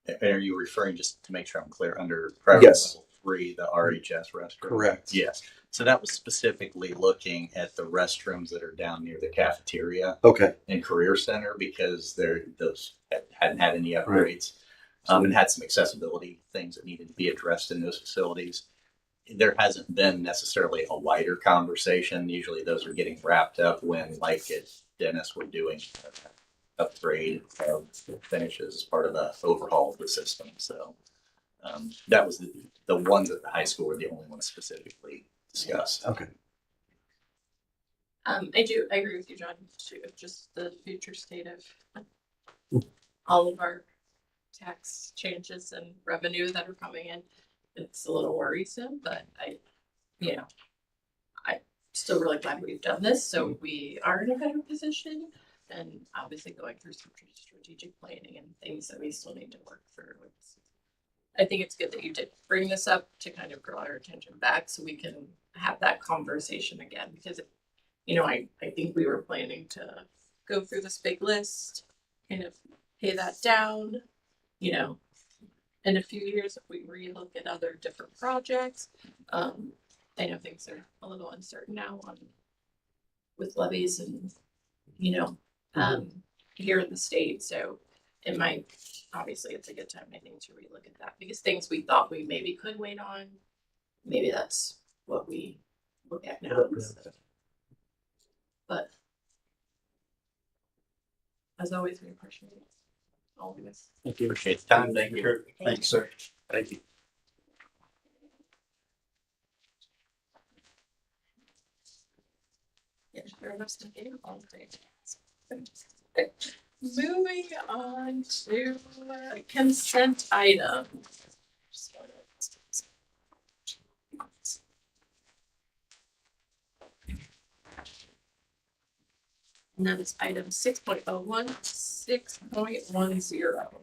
And are you referring, just to make sure I'm clear, under priority
Yes.
level 3, the RHS restroom?
Correct.
Yes. So that was specifically looking at the restrooms that are down near the cafeteria
Okay.
and career center, because those hadn't had any upgrades, and had some accessibility things that needed to be addressed in those facilities. There hasn't been necessarily a wider conversation. Usually those are getting wrapped up when, like at Dennis, we're doing upgrade of finishes as part of the overhaul of the system. So that was the ones at the high school were the only ones specifically discussed.
Okay.
I agree with you, John, too. Just the future state of all of our tax changes and revenue that are coming in. It's a little worrisome, but I'm still really glad we've done this. So we are in a better position, and obviously going through some strategic planning and things that we still need to work through. I think it's good that you did bring this up to kind of draw our attention back so we can have that conversation again, because I think we were planning to go through this big list, kind of pay that down, in a few years if we relook at other different projects. I know things are a little uncertain now with levies and here in the state, so it might, obviously it's a good time, I think, to relook at that, because things we thought we maybe could wait on, maybe that's what we look at now instead. But as always, we appreciate all of this.
Thank you. Appreciate the time. Thank you.
Thank you, sir. Thank you.
Yeah, sure, that's the game all day. Moving on to consent item. And that is item 6.01, 6.10.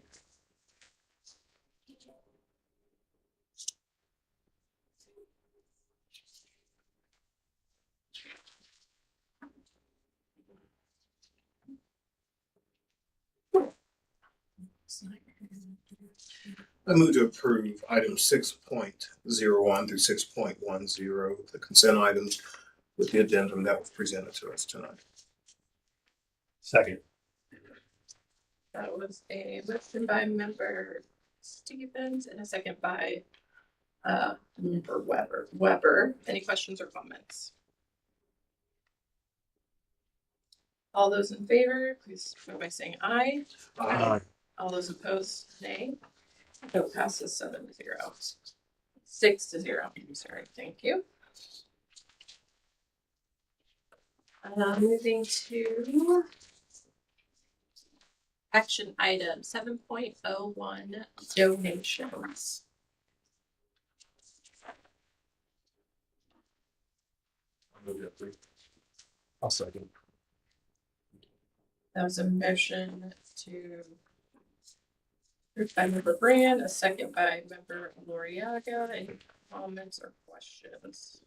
I move to approve items 6.01 through 6.10, the consent items with the addendum that was presented to us tonight.
Second.
That was a motion by member Stevens and a second by member Weber. Any questions or comments? All those in favor, please vote by saying aye.
Aye.
All those opposed, nay. Vote passes 7-0. 6-0. I'm sorry. Thank you. Moving to action item 7.01, donations.
I'll second.
That was a motion to approved by member Brand, a second by member Loriaga. Any comments or questions?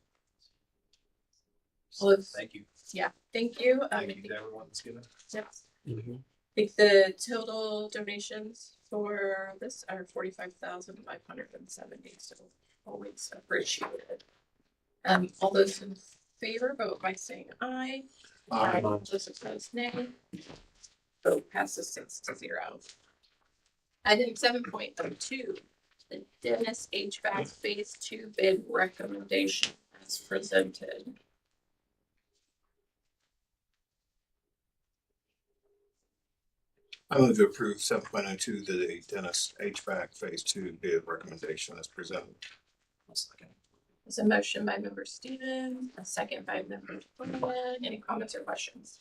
Thank you.
Yeah, thank you.
Thank you to everyone that's given.
Yep. I think the total donations for this are 45,570. So always appreciated. All those in favor vote by saying aye.
Aye.
All those opposed, nay. Vote passes 6-0. Item 7.02, the Dennis HVAC Phase 2 bid recommendation as presented.
I move to approve 7.02, the Dennis HVAC Phase 2 bid recommendation as presented.
There's a motion by member Stevens, a second by member Flanagan. Any comments or questions?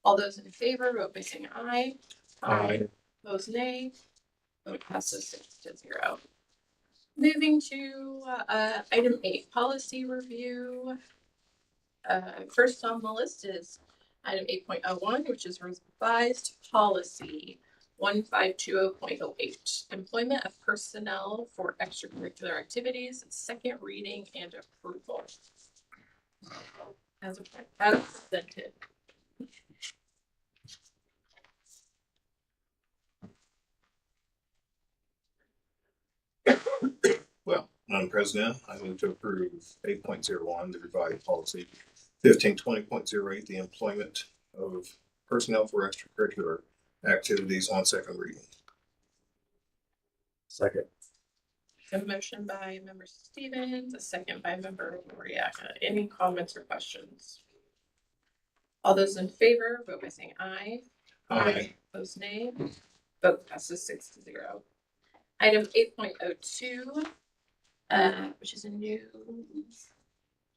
All those in favor vote by saying aye.
Aye.
Opposed, nay. Vote passes 6-0. Moving to item 8, policy review. First on the list is item 8.01, which is revised policy 1520.08, employment of personnel for extracurricular activities, second reading and approval. As presented.
Well, Madam President, I move to approve 8.01, the revised policy 1520.08, the employment of personnel for extracurricular activities on second reading.
Second.
A motion by member Stevens, a second by member Loriaga. Any comments or questions? All those in favor, vote by saying aye.
Aye.
Opposed, nay. Vote passes 6-0. Item 8.02, which is a new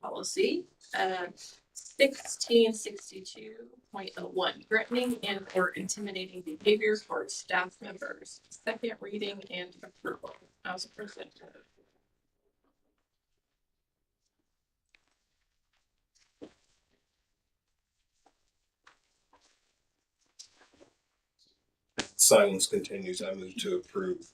policy, 1662.01, threatening and or intimidating behavior towards staff members. Second reading and approval. As presented.
Silence continues. I move to approve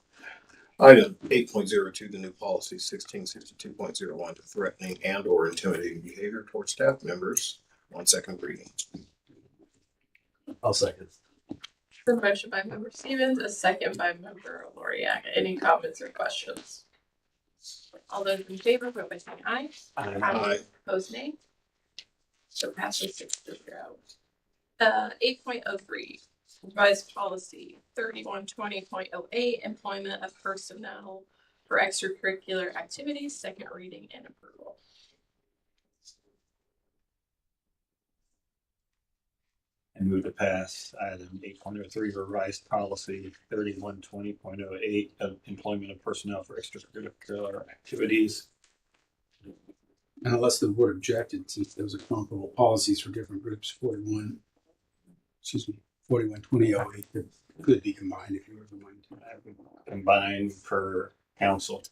item 8.02, the new policy 1662.01, to threatening and or intimidating behavior towards staff members on second reading.
I'll second.
A motion by member Stevens, a second by member Loriaga. Any comments or questions? All those in favor, vote by saying aye.
Aye.
Opposed, nay. So passes 6-0. 8.03, revised policy 3120.08, employment of personnel for extracurricular activities, second reading and approval.
I move to pass item 8.03, revised policy 3120.08, of employment of personnel for extracurricular activities.
And unless the board objected, since those are comparable policies for different groups, 412008 could be combined if you were going to.
Combined per council.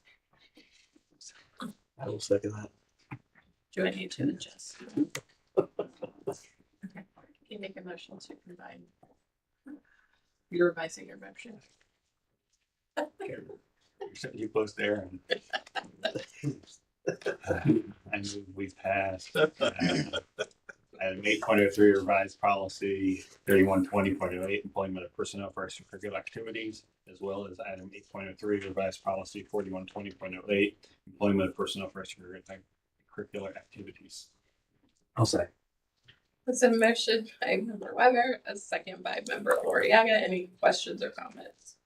I will second that.
Do I need to adjust? Okay. Can you make a motion to combine? You're revising your motion.
You close there. And I move we pass item 8.03, revised policy 3120.08, employment of personnel for extracurricular activities, as well as item 8.03, revised policy 4120.08, employment of personnel for extracurricular activities.
I'll say.
That's a motion by member Weber, a second by member Loriaga. Any questions or comments?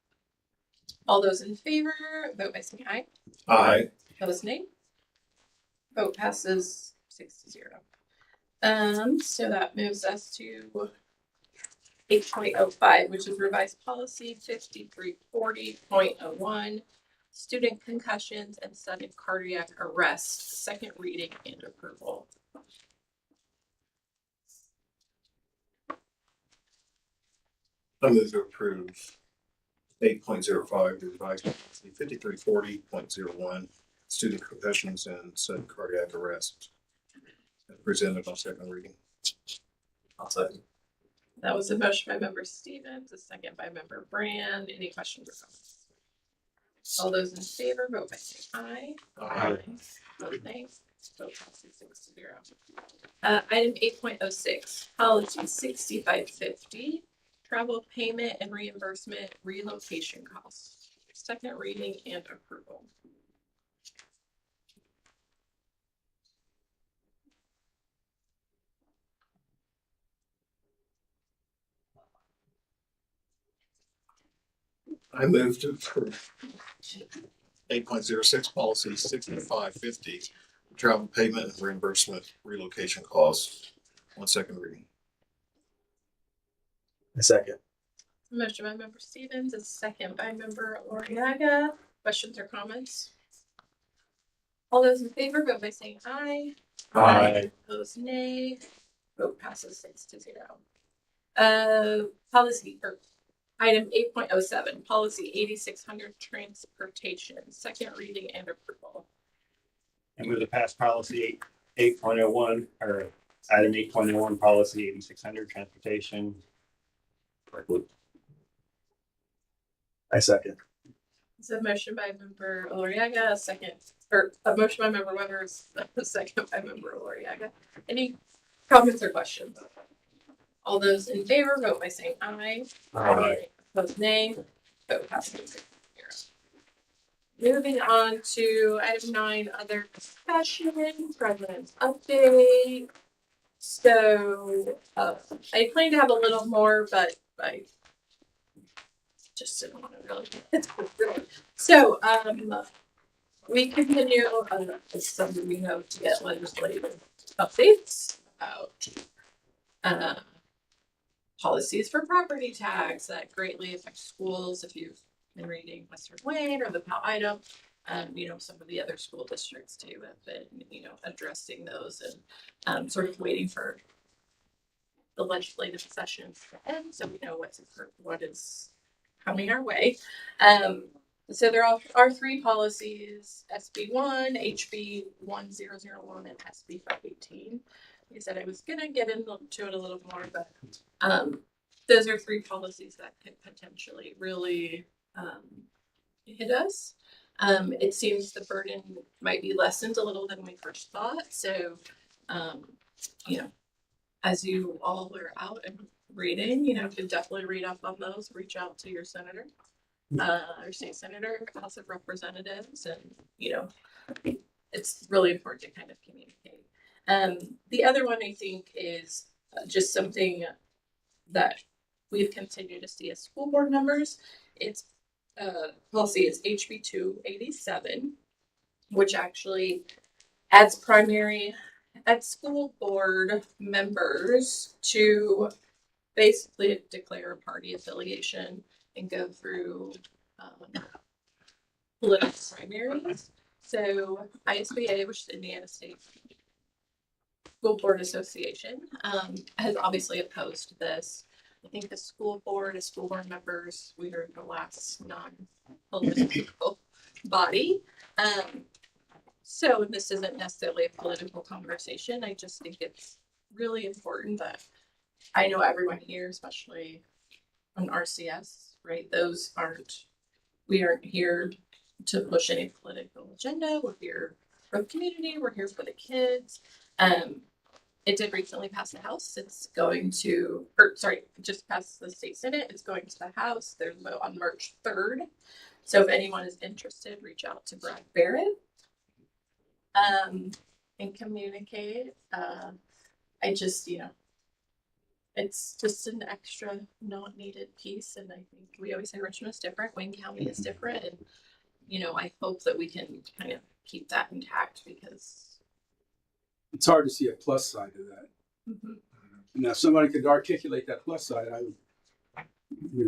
All those in favor, vote by saying aye.
Aye.
Opposed, nay. Vote passes 6-0. So that moves us to 8.05, which is revised policy 5340.01, student concussions and sudden cardiac arrest, second reading and approval.
I move to approve 8.05, the revised policy 5340.01, student concussions and sudden cardiac arrest, presented on second reading.
I'll second.
That was a motion by member Stevens, a second by member Brand. Any questions or comments? All those in favor, vote by saying aye.
Aye.
Vote nay. Vote passes 6-0. Item 8.06, policy 6550, travel payment and reimbursement relocation costs, second reading and approval.
I move to approve 8.06, policy 6550, travel payment and reimbursement relocation costs on second reading.
A second.
Motion by member Stevens, a second by member Loriaga. Questions or comments? All those in favor, vote by saying aye.
Aye.
Opposed, nay. Vote passes 6-0. Policy or Item 8.07, policy 8600 transportation, second reading and approval.
I move to pass policy 8.01 or item 8.01, policy 8600 transportation.
I second.
It's a motion by member Oloriaga, a motion by member Weathers, a second by member Oloriaga. Any comments or questions? All those in favor, vote by saying aye.
Aye.
Opposed, nay. Vote passes 6-0. Moving on to item 9, other discussion, president's update. So I plan to have a little more, but I just didn't want to really. So we continue, as some of you know, to get legislative updates about policies for property tax that greatly affect schools. If you've been reading Western Wayne or the PAL item, some of the other school districts too have been, addressing those and sort of waiting for the legislative session to end, so we know what is coming our way. So there are 3 policies: SB1, HB 1001, and SB 518. Like I said, I was gonna get into it a little more, but those are 3 policies that could potentially really hit us. It seems the burden might be lessened a little than we first thought. So, as you all are out and reading, could definitely read up on those. Reach out to your senator, or state senator, House of Representatives, and it's really important to kind of communicate. The other one I think is just something that we've continued to see as school board members. It's policy is HB 287, which actually adds school board members to basically declare a party affiliation and go through political primaries. So ISBA, which is Indiana State School Board Association, has obviously opposed this. I think the school board members, we are the last non-political body. So this isn't necessarily a political conversation. I just think it's really important that I know everyone here, especially on RCS, right? We aren't here to push any political agenda. We're here for the community. We're here for the kids. It did recently pass the House. It's going to, just passed the state Senate. It's going to the House. There's a vote on March 3rd. So if anyone is interested, reach out to Brad Barrett and communicate. I just, it's just an extra not needed piece. And I think we always say Richmond is different. Wayne County is different. And, I hope that we can kind of keep that intact, because
it's hard to see a plus side to that. Mm-hmm. Now, if somebody could articulate that plus side, I would, a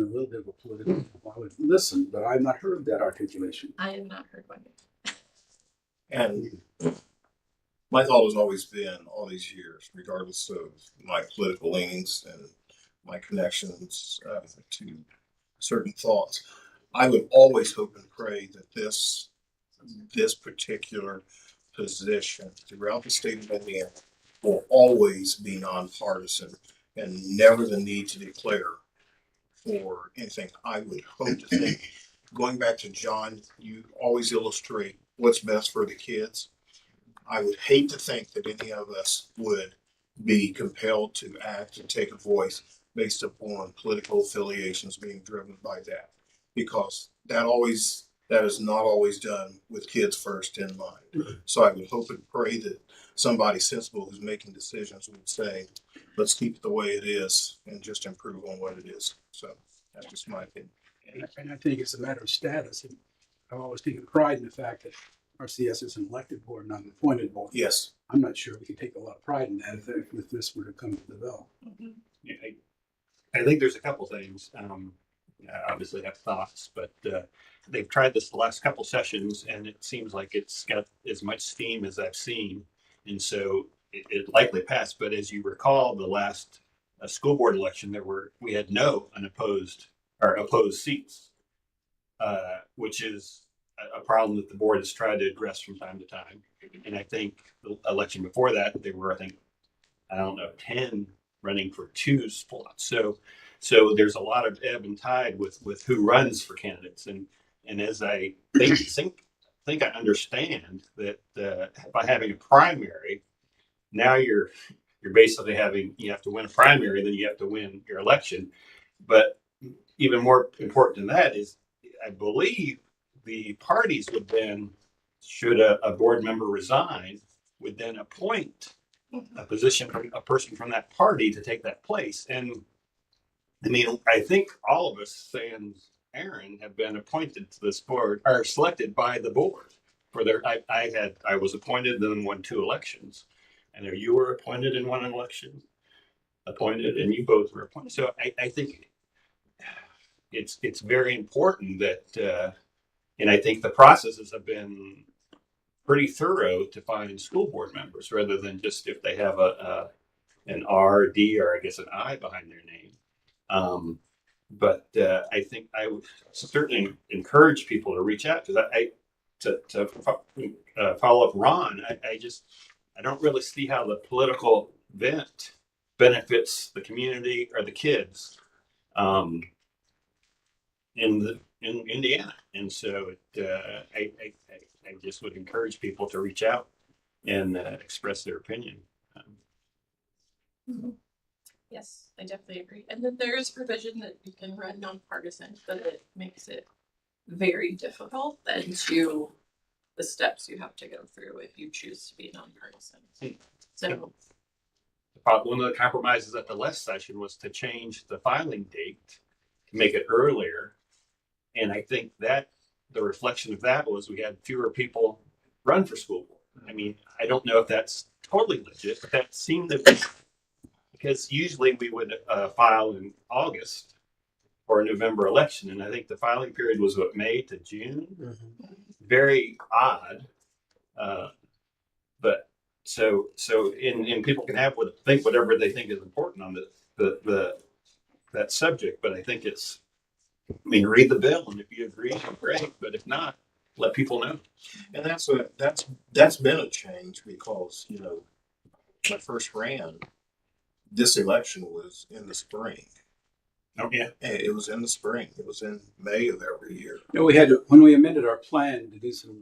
little bit of a political, I would listen, but I've not heard that articulation.
I have not heard one.
And my thought has always been, all these years, regardless of my political leanings and my connections to certain thoughts, I would always hope and pray that this particular position throughout the state of Indiana will always be nonpartisan and never the need to declare for anything. I would hope to think, going back to John, you always illustrate what's best for the kids. I would hate to think that any of us would be compelled to act and take a voice based upon political affiliations being driven by that, because that is not always done with kids first in mind. So I would hope and pray that somebody sensible who's making decisions would say, let's keep it the way it is and just improve on what it is. So that's just my opinion.
And I think it's a matter of status. And I've always taken pride in the fact that RCS is an elected board, not an appointed board.
Yes.
I'm not sure we can take a lot of pride in that if this were to come to develop.
Mm-hmm. Yeah, I think there's a couple things. I obviously have thoughts, but they've tried this the last couple sessions, and it seems like it's got as much steam as I've seen, and so it likely passed. But as you recall, the last school board election, we had no unopposed or opposed seats, which is a problem that the board has tried to address from time to time. And I think the election before that, there were, I don't know, 10 running for 2 spots. So there's a lot of ebb and tide with who runs for candidates. And as I think I understand that by having a primary, now you're basically you have to win a primary, then you have to win your election. But even more important than that is, I believe the parties would then, should a board member resign, would then appoint a person from that party to take that place. And I mean, I think all of us, sans Aaron, have been appointed to this board, or selected by the board for their. I was appointed, then won 2 elections, and there you were appointed in 1 election, appointed, and you both were appointed. So I think it's very important that, and I think the processes have been pretty thorough to find school board members, rather than just if they have an R, D, or I guess an I behind their name. But I think I would certainly encourage people to reach out, because to follow up Ron, I don't really see how the political vent benefits the community or the kids in Indiana. And so I just would encourage people to reach out and express their opinion.
Yes, I definitely agree. And then there is provision that you can run nonpartisan, but it makes it very difficult then to the steps you have to go through if you choose to be nonpartisan. So
One of the compromises at the last session was to change the filing date to make it earlier. And I think that the reflection of that was we had fewer people run for school board. I mean, I don't know if that's totally legit, but that seemed to be, because usually we would file in August for a November election. And I think the filing period was May to June. Mm-hmm. Very odd. But so people can think whatever they think is important on that subject. But I think read the bill, and if you agree, great. But if not, let people know.
And that's been a change, because when I first ran, this election was in the spring.
Oh yeah,
it was in the spring. It was in May of every year.
We had when we amended our plan to do some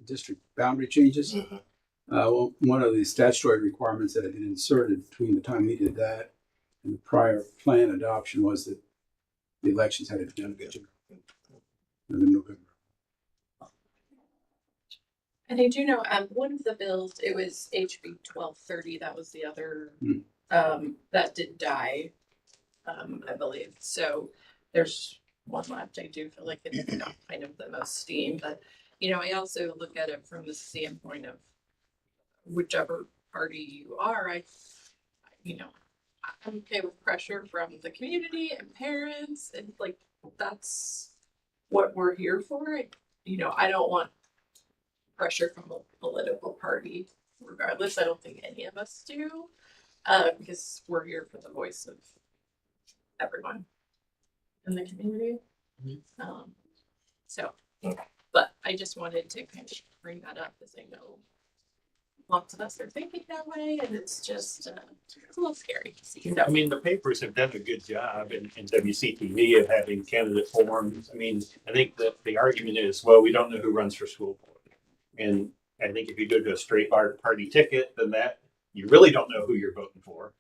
district boundary changes.
Mm-hmm.
One of the statutory requirements that had been inserted between the time we did that and the prior plan adoption was that the elections had to be done in November.
And I do know one of the bills, it was HB 1230. That was the other that did die, I believe. So there's one left. I do feel like it's not kind of the most steam, but I also look at it from the standpoint of whichever party you are. I'm okay with pressure from the community and parents, and that's what we're here for. I don't want pressure from a political party, regardless. I don't think any of us do, because we're here for the voice of everyone in the community. Mm-hmm. But I just wanted to kind of bring that up, as I know lots of us are thinking that way, and it's just a little scary to see. So,
the papers have done a good job, and WCTV of having candidate forums. I think that the argument is, well, we don't know who runs for school board. And I think if you go to a straight party ticket, then that you really don't know who you're voting for.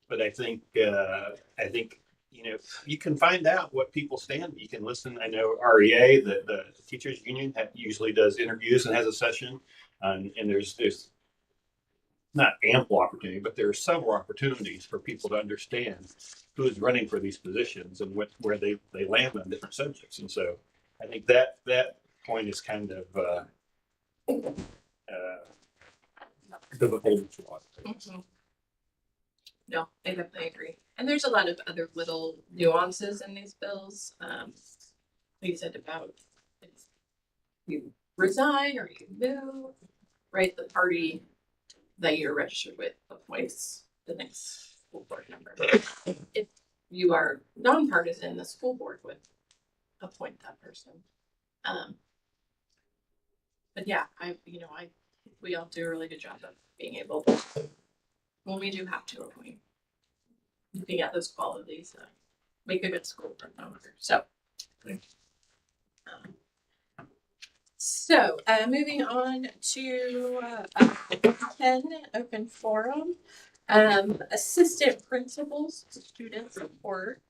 But I think you can find out what people stand. You can listen. I know REA, the teachers union, usually does interviews and has a session, and there's not ample opportunity, but there are several opportunities for people to understand who is running for these positions and where they land on different subjects. And so I think that point is kind of difficult to watch.
Mm-hmm. No, I definitely agree. And there's a lot of other little nuances in these bills. Like you said about if you resign or you move, right? The party that you're registered with appoints the next school board member. If you are nonpartisan, the school board would appoint that person. But yeah, we all do a really good job of being able to, when we do have to appoint, looking at those qualities, make a good school promoter. So, moving on to 10 open forum, assistant principals, student support.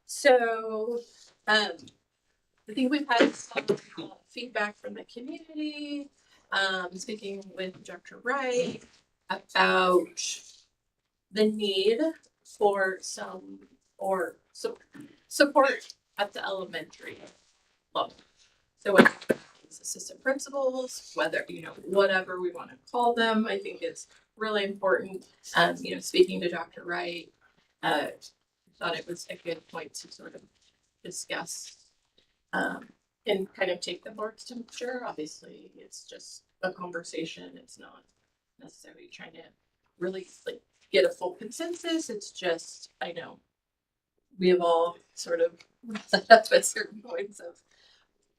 So, I think we've had some feedback from the community, speaking with Dr. Wright about the need for some or support at the elementary level. So whether it's assistant principals, whether whatever we want to call them, I think it's really important. Speaking to Dr. Wright, thought it was a good point to sort of discuss and kind of take the board's temperature. Obviously, it's just a conversation. It's not necessarily trying to really get a full consensus. It's just, I know we have all sort of set up at certain points of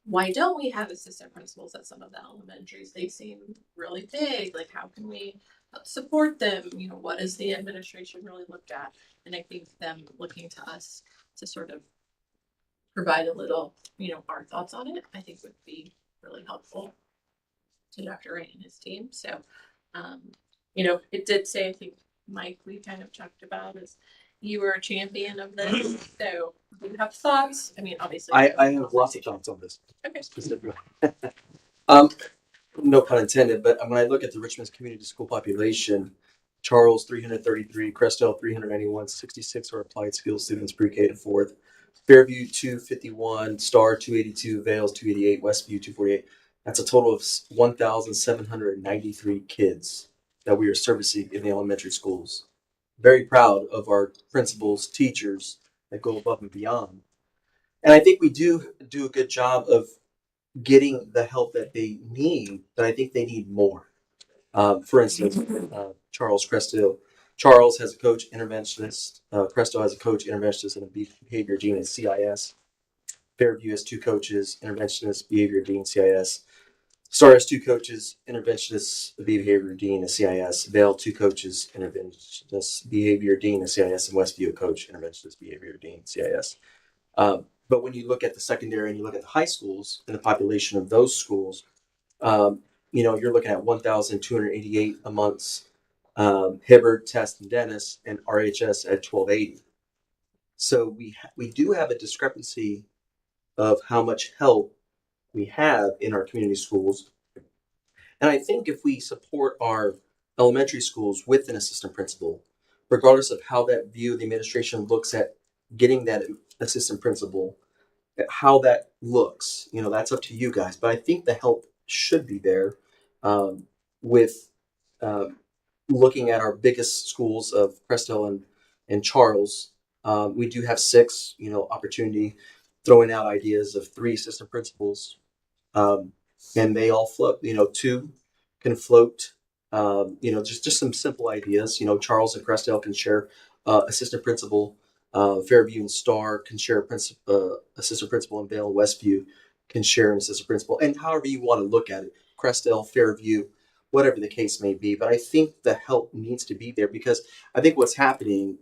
why don't we have assistant principals at some of the elementaries? They seem really big. Like, how can we support them? What does the administration really look at? And I think them looking to us to sort of provide a little, our thoughts on it, I think would be really helpful to Dr. Wright and his team. So, it did say, I think, Mike, we kind of talked about is you were a champion of this. So, do you have thoughts? I mean, obviously,
I have lots of thoughts on this.
Okay.
Specifically. No pun intended, but when I look at the Richmond's community school population, Charles 333, Crestell 391, 66 are applied skills students pre-K to fourth, Fairview 251, Star 282, Vales 288, Westview 248. That's a total of 1,793 kids that we are servicing in the elementary schools. Very proud of our principals, teachers that go above and beyond. And I think we do a good job of getting the help that they need, but I think they need more. For instance, Charles Crestell. Charles has a coach interventionist. Crestell has a coach interventionist and a behavior dean at CIS. Fairview has two coaches, interventionist, behavior dean, CIS. Star has two coaches, interventionist, behavior dean at CIS. Vale, two coaches, interventionist, behavior dean at CIS. And Westview, a coach, interventionist, behavior dean, CIS. But when you look at the secondary and you look at the high schools and the population of those schools, you're looking at 1,288 a month. Hibbard, Test, and Dennis, and RHS at 1,280. So we do have a discrepancy of how much help we have in our community schools. And I think if we support our elementary schools with an assistant principal, regardless of how that view of the administration looks at getting that assistant principal, how that looks, that's up to you guys. But I think the help should be there with looking at our biggest schools of Crestell and Charles. We do have 6, opportunity, throwing out ideas of 3 assistant principals. And they all float, 2 can float, just some simple ideas. Charles and Crestell can share assistant principal. Fairview and Star can share assistant principal, and Vale and Westview can share an assistant principal. And however you want to look at it, Crestell, Fairview, whatever the case may be. But I think the help needs to be there because I think what's happening,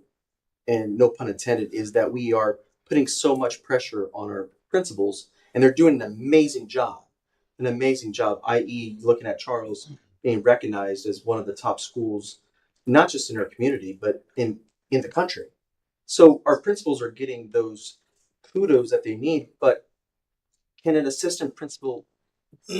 and no pun intended, is that we are putting so much pressure on our principals, and they're doing an amazing job, i.e. looking at Charles being recognized as one of the top schools, not just in our community, but in the country. So our principals are getting those kudos that they need, but can an assistant principal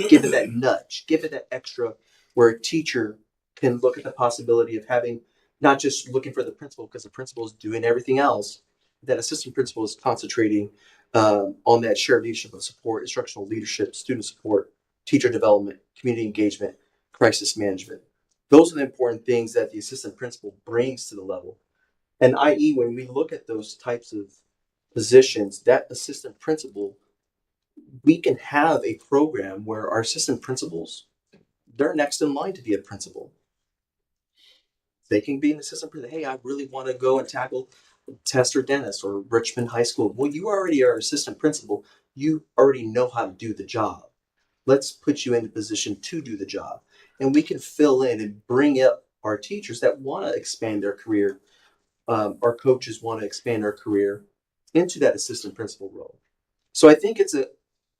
give it that nudge, give it that extra, where a teacher can look at the possibility of having, not just looking for the principal because the principal is doing everything else, that assistant principal is concentrating on that shared leadership of support, instructional leadership, student support, teacher development, community engagement, crisis management. Those are the important things that the assistant principal brings to the level. And i.e., when we look at those types of positions, that assistant principal, we can have a program where our assistant principals, they're next in line to be a principal. They can be an assistant principal. Hey, I really want to go and tackle Test or Dennis or Richmond High School. Well, you already are assistant principal. you already know how to do the job. Let's put you in a position to do the job. And we can fill in and bring up our teachers that want to expand their career. Our coaches want to expand their career into that assistant principal role. So I think it's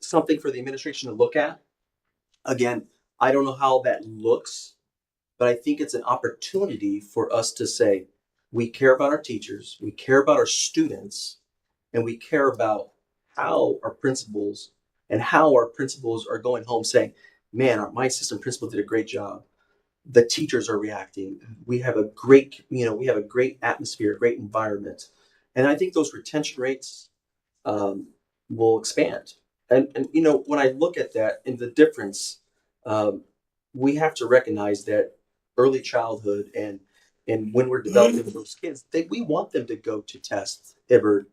something for the administration to look at. Again, I don't know how that looks, but I think it's an opportunity for us to say, we care about our teachers, we care about our students, and we care about how our principals are going home saying, man, my assistant principal did a great job. The teachers are reacting. We have a great, we have a great atmosphere, great environment. And I think those retention rates will expand. And when I look at that and the difference, um, we have to recognize that early childhood and when we're developing those kids, we want them to go to Test, Hibbert,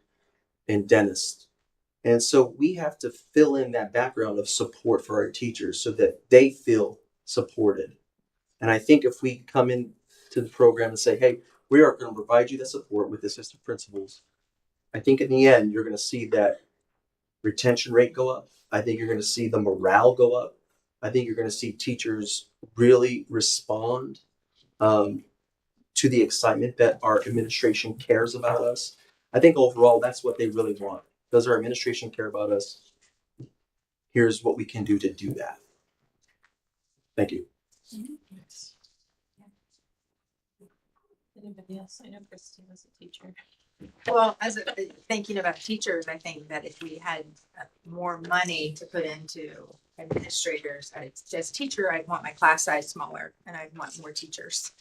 and Dentist. And so we have to fill in that background of support for our teachers so that they feel supported. And I think if we come in to the program and say, hey, we are going to provide you the support with assistant principals, I think in the end, you're going to see that retention rate go up. I think you're going to see the morale go up. I think you're going to see teachers really respond to the excitement that our administration cares about us. I think overall, that's what they really want. Does our administration care about us? Here's what we can do to do that. Thank you.
Anybody else? I know Christine was a teacher.
Well, thinking about teachers, I think that if we had more money to put into administrators, as teacher, I'd want my class size smaller and I'd want more teachers.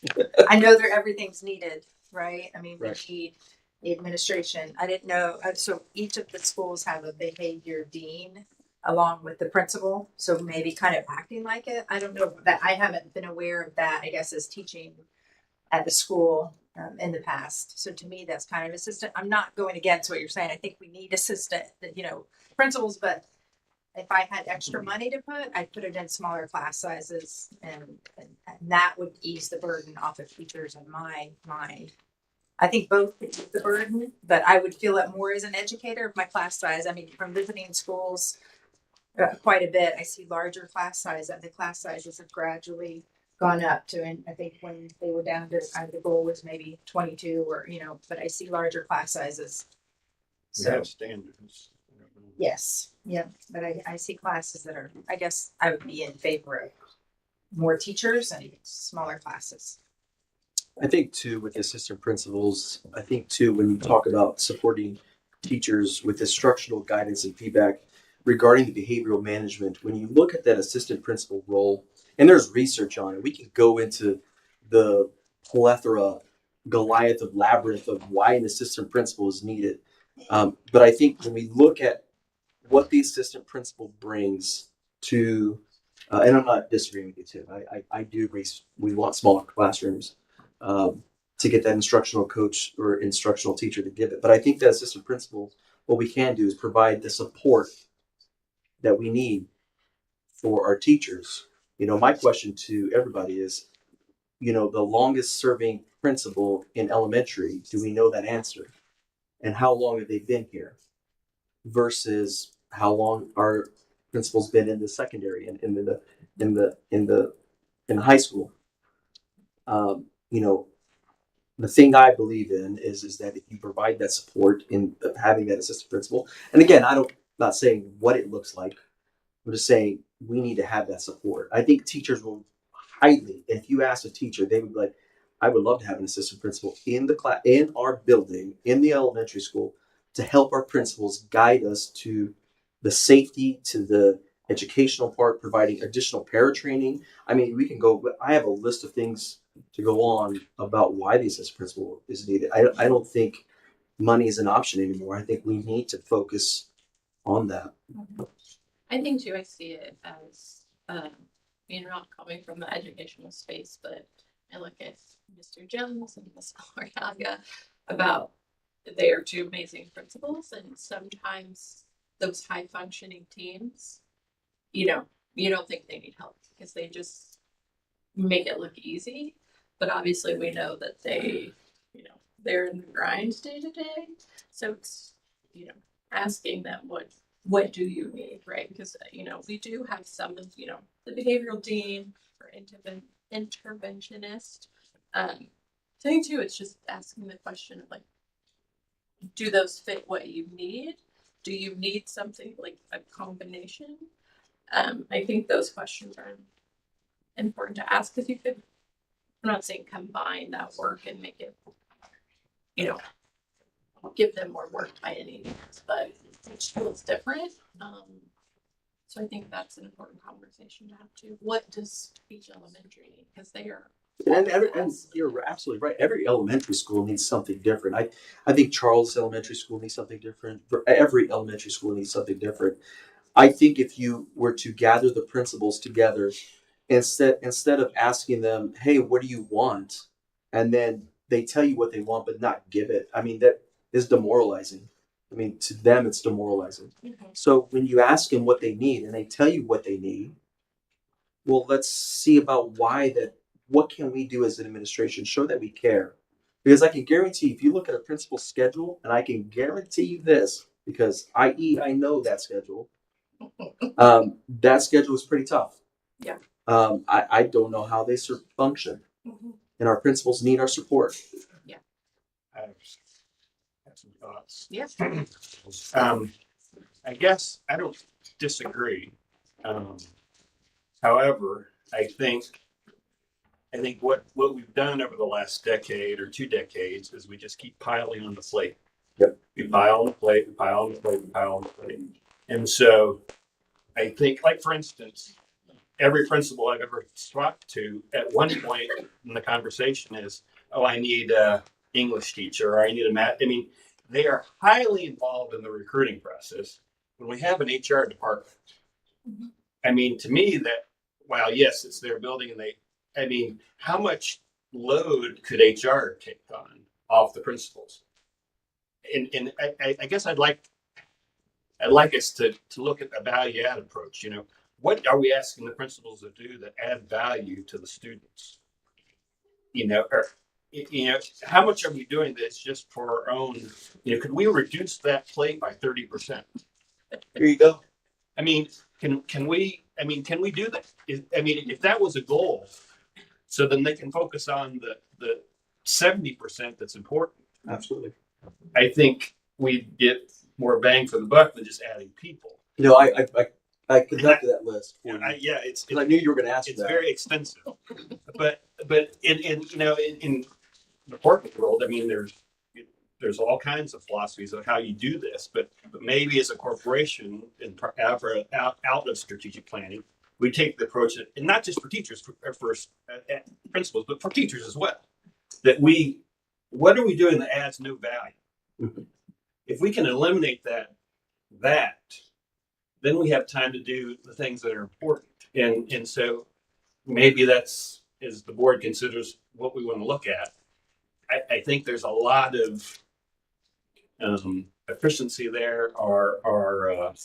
I know everything's needed, right? I mean, we need the administration. I didn't know. So each of the schools have a behavior dean along with the principal. So maybe kind of acting like it. I don't know that. I haven't been aware of that, I guess, as teaching at the school in the past. So to me, that's kind of assistant. I'm not going against what you're saying. I think we need assistant, principals, but if I had extra money to put, I'd put it in smaller class sizes and that would ease the burden off of teachers in my mind. I think both could ease the burden, but I would feel it more as an educator of my class size. I mean, from visiting schools quite a bit, I see larger class size, and the class sizes have gradually gone up to, and I think when they were down to the goal was maybe 22 or, but I see larger class sizes.
We have standards.
Yes, yeah, but I see classes that are, I guess I would be in favor of more teachers and smaller classes.
I think too, with assistant principals, when you talk about supporting teachers with instructional guidance and feedback regarding the behavioral management, when you look at that assistant principal role, and there's research on it, we can go into the plethora, Goliath of labyrinth of why an assistant principal is needed. But I think when we look at what the assistant principal brings to, and I'm not disagreeing with you, Tim. I do agree. We want smaller classrooms to get that instructional coach or instructional teacher to give it. But I think that assistant principal, what we can do is provide the support that we need for our teachers. My question to everybody is, the longest serving principal in elementary, do we know that answer? And how long have they been here? Versus how long our principals been in the secondary and in the high school. The thing I believe in is that if you provide that support in having that assistant principal, and again, not saying what it looks like. I'm just saying we need to have that support. I think teachers will if you ask a teacher, they would be like, I would love to have an assistant principal in the class, in our building, in the elementary school, to help our principals guide us to the safety, to the educational part, providing additional para training. I mean, we can go, I have a list of things to go on about why the assistant principal is needed. I don't think money is an option anymore. I think we need to focus on that.
I think too, I see it as, not coming from the educational space, but I look at Mr. Jones and Miss Loriaga about they are two amazing principals, and sometimes those high functioning teams, you don't think they need help because they just make it look easy. But obviously we know that they, they're in the grind day to day. So it's, asking them what what do you need, right? Because, we do have some of, the behavioral dean or interventionist. I think too, it's just asking the question of like, do those fit what you need? Do you need something like a combination? I think those questions are important to ask because you could, I'm not saying combine that work and make it, give them more work by any means, but each school is different. So I think that's an important conversation to have too. What does each elementary need? Because they are.
And you're absolutely right. Every elementary school needs something different. I think Charles Elementary School needs something different. Every elementary school needs something different. I think if you were to gather the principals together, instead of asking them, "Hey, what do you want?" and then they tell you what they want but not give it. I mean, that is demoralizing. I mean, to them, it's demoralizing.
Mm-hmm.
So when you ask them what they need and they tell you what they need, well, let's see about why that. What can we do as an administration? Show that we care. Because I can guarantee, if you look at a principal's schedule, and I can guarantee you this, because I know that schedule. That schedule is pretty tough.
Yeah.
I don't know how they function, and our principals need our support.
Yeah.
I have some thoughts.
Yeah.
I guess I don't disagree. However, I think what we've done over the last decade or 2 decades is we just keep piling on the plate.
Yep.
We pile on the plate, we pile on the plate, we pile on the plate. And so I think, like for instance, every principal I've ever talked to at one point in the conversation is, oh, I need a English teacher, or I need a math. I mean, they are highly involved in the recruiting process when we have an HR department.
Mm-hmm.
I mean, to me, that, while yes, it's their building, and how much load could HR take on off the principals? And I guess I'd like us to look at a value add approach. What are we asking the principals to do that add value to the students? Or how much are we doing this just for our own? Could we reduce that plate by 30%?
Here you go.
I mean, can we do that? If that was a goal, so then they can focus on the 70% that's important.
Absolutely.
I think we'd get more bang for the buck than just adding people.
I conducted that list.
It's
because I knew you were going to ask
it's
that.
It's very extensive, but in the corporate world, there's all kinds of philosophies of how you do this, but maybe as a corporation and out of strategic planning, we take the approach that, and not just for teachers, for principals, but for teachers as well, that what are we doing that adds no value?
Mm-hmm.
If we can eliminate that, then we have time to do the things that are important. And so maybe that's, as the board considers what we want to look at, I think there's a lot of efficiency there, or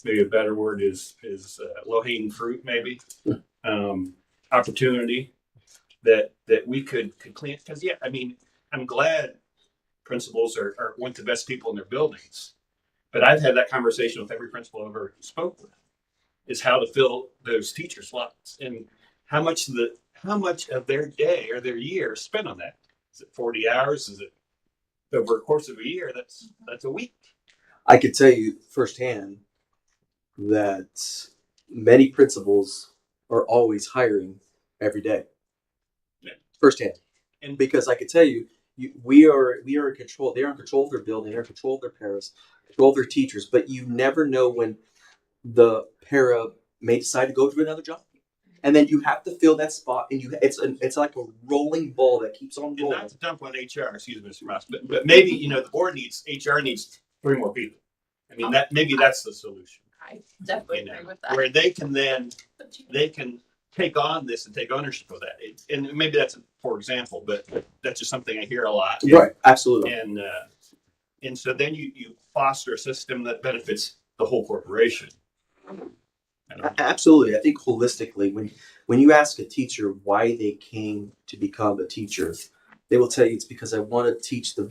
maybe a better word is low-hanging fruit, maybe, opportunity that we could clean. Because I'm glad principals are want the best people in their buildings, but I've had that conversation with every principal I've ever spoke with, is how to fill those teacher slots and how much of their day or their year is spent on that. Is it 40 hours? Is it over a course of a year? That's a week.
I could tell you firsthand that many principals are always hiring every day.
Yeah.
Firsthand. And because I could tell you, we are in control. They're in control of their building. They're in control of their paras, control of their teachers. But you never know when the para may decide to go to another job, and then you have to fill that spot. And it's like a rolling ball that keeps on rolling.
And not to dump on HR, excuse me, Mr. Moss, but maybe the board needs, HR needs 3 more people. That's the solution.
I definitely agree with that.
Where they can take on this and take ownership of that. And maybe that's for example, but that's just something I hear a lot.
Right, absolutely.
And so then you foster a system that benefits the whole corporation.
Absolutely. I think holistically, when you ask a teacher why they came to become a teacher, they will tell you it's because I want to teach the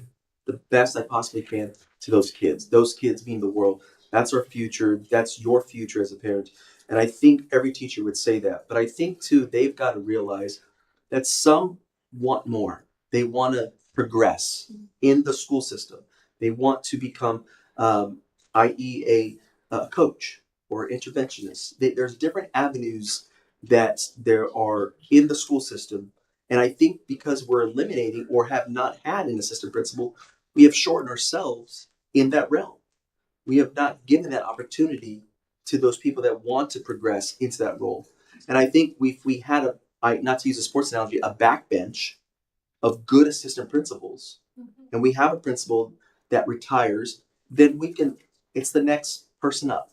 best I possibly can to those kids. Those kids mean the world. That's our future. That's your future as a parent. And I think every teacher would say that. But I think too, they've got to realize that some want more. They want to progress in the school system. They want to become, i.e., a coach or interventionist. There's different avenues that there are in the school system. And I think because we're eliminating or have not had an assistant principal, we have shortened ourselves in that realm. We have not given that opportunity to those people that want to progress into that role. And I think we had not to use a sports analogy, a backbench of good assistant principals, and we have a principal that retires, then it's the next person up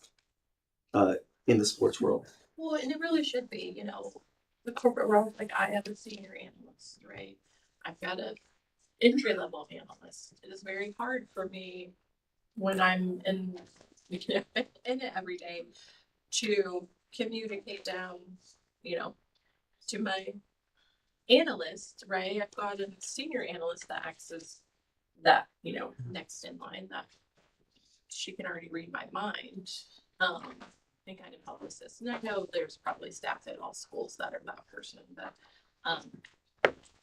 in the sports world.
Well, and it really should be, the corporate world. Like I have a senior analyst, right? I've got a entry level analyst. It is very hard for me when I'm in in it every day to communicate down, to my analyst, right? I've got a senior analyst that acts as that, next in line that she can already read my mind. And kind of help assist. And I know there's probably staff at all schools that are that person, but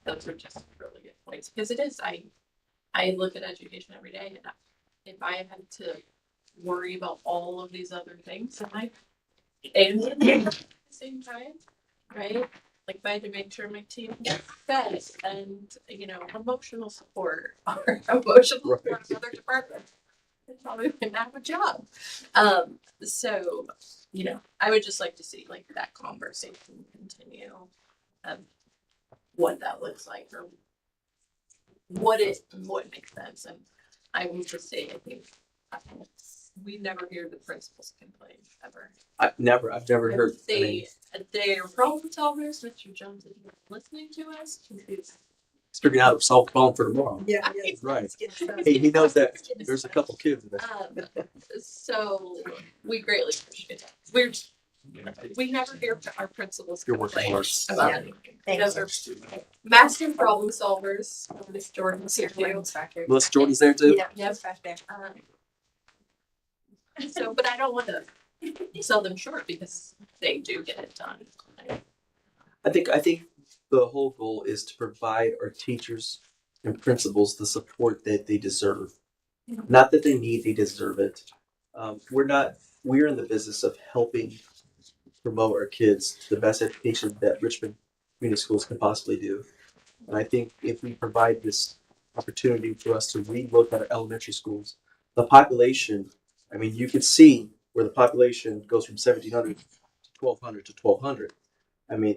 those are just really good points because it is. I look at education every day, and if I had to worry about all of these other things, and at the same time, right? Like I had to make sure my team gets fed and emotional support or emotional support in other departments. I probably wouldn't have a job. So, I would just like to see like that conversation continue of what that looks like or what makes sense. And I will just say, I think we never hear the principals complain ever.
I've never heard.
They are problem solvers. Mr. Jones is listening to us.
He's figuring out solve problem for tomorrow.
Yeah,
right. He knows that there's a couple kids in there.
So we greatly appreciate that. We never hear our principals complain about anything. Those are master problem solvers. Miss Jordan's here too.
Melissa Jordan's there too.
Yeah, yes, back there. So, but I don't want to sell them short because they do get it done.
I think the whole goal is to provide our teachers and principals the support that they deserve. Not that they need, they deserve it. We're in the business of helping promote our kids to the best education that Richmond Community Schools can possibly do. And I think if we provide this opportunity for us to relook at our elementary schools, the population, you could see where the population goes from 1,700 to 1,200 to 1,200.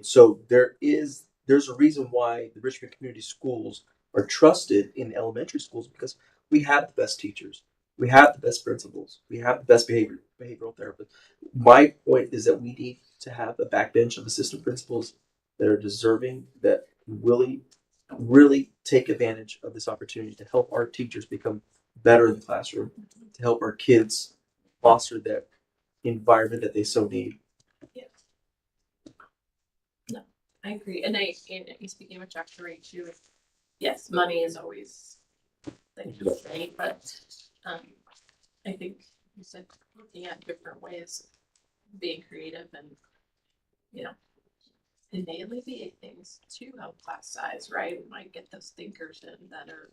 So there's a reason why the Richmond Community Schools are trusted in elementary schools because we have the best teachers, we have the best principals, we have the best behavioral therapists. My point is that we need to have a backbench of assistant principals that are deserving, that really take advantage of this opportunity to help our teachers become better in the classroom, to help our kids foster that environment that they so need.
No, I agree. And speaking with Dr. Ray too, yes, money is always the thing, but I think you said looking at different ways, being creative and innately alleviate things to help class size, right? We might get those thinkers in that are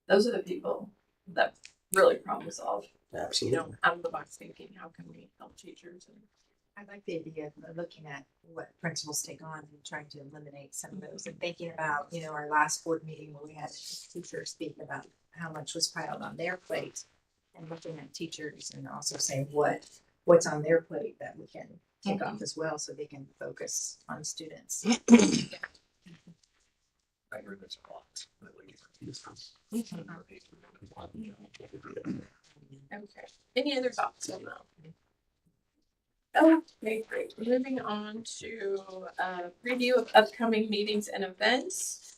those are the people that really problem solve.
Absolutely.
Out of the box thinking, how can we help teachers? And
I like the idea of looking at what principals take on and trying to eliminate some of those and thinking about, our last board meeting where we had a teacher speak about how much was piled on their plate and looking at teachers and also saying what's on their plate that we can take off as well so they can focus on students.
I heard there's a lot.
Okay. Any other thoughts on that? Okay, great. Moving on to preview of upcoming meetings and events.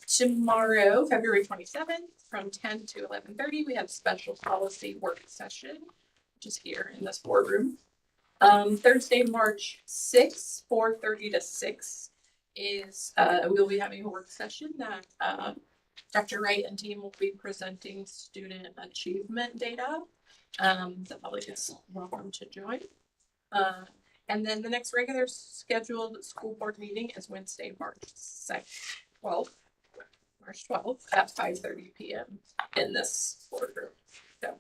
Tomorrow, February 27th, from 10 to 11:30, we have special policy work session, which is here in this boardroom. Thursday, March 6th, 4:30 to 6 is we'll be having a work session that Dr. Wright and team will be presenting student achievement data. The public is welcome to join. And then the next regular scheduled school board meeting is Wednesday, March 12th at 5:30 p.m. in this boardroom. So.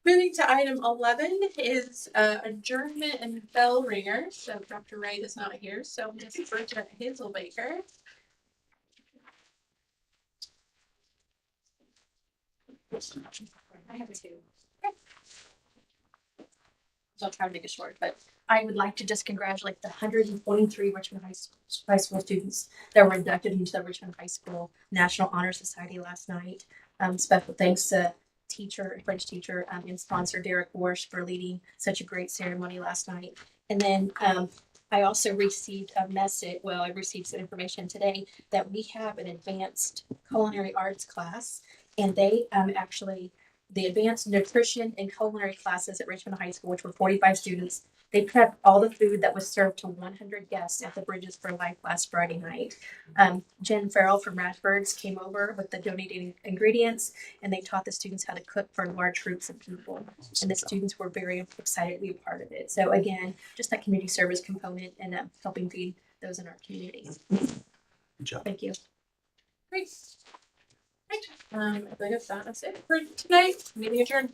Moving to item 11 is adjournment and bell ringer. So Dr. Wright is not here. So Ms. Bridget Hazelbaker.
I have two. So I'll try to make it short, but I would like to just congratulate the 123 Richmond High School students that were inducted into the Richmond High School National Honor Society last night. Special thanks to French teacher and sponsor Derek Warsh for leading such a great ceremony last night. And then I also received a message, I received some information today that we have an advanced culinary arts class, and they the advanced nutrition and culinary classes at Richmond High School, which were 45 students, they prepped all the food that was served to 100 guests at the Bridges for Life last Friday night. Jen Farrell from Radford's came over with the donated ingredients, and they taught the students how to cook for large groups of people. And the students were very excited to be a part of it. So again, just that community service component and helping feed those in our community.
Good job.
Thank you.
Great. Right. I think that's it for tonight. Meeting adjourned.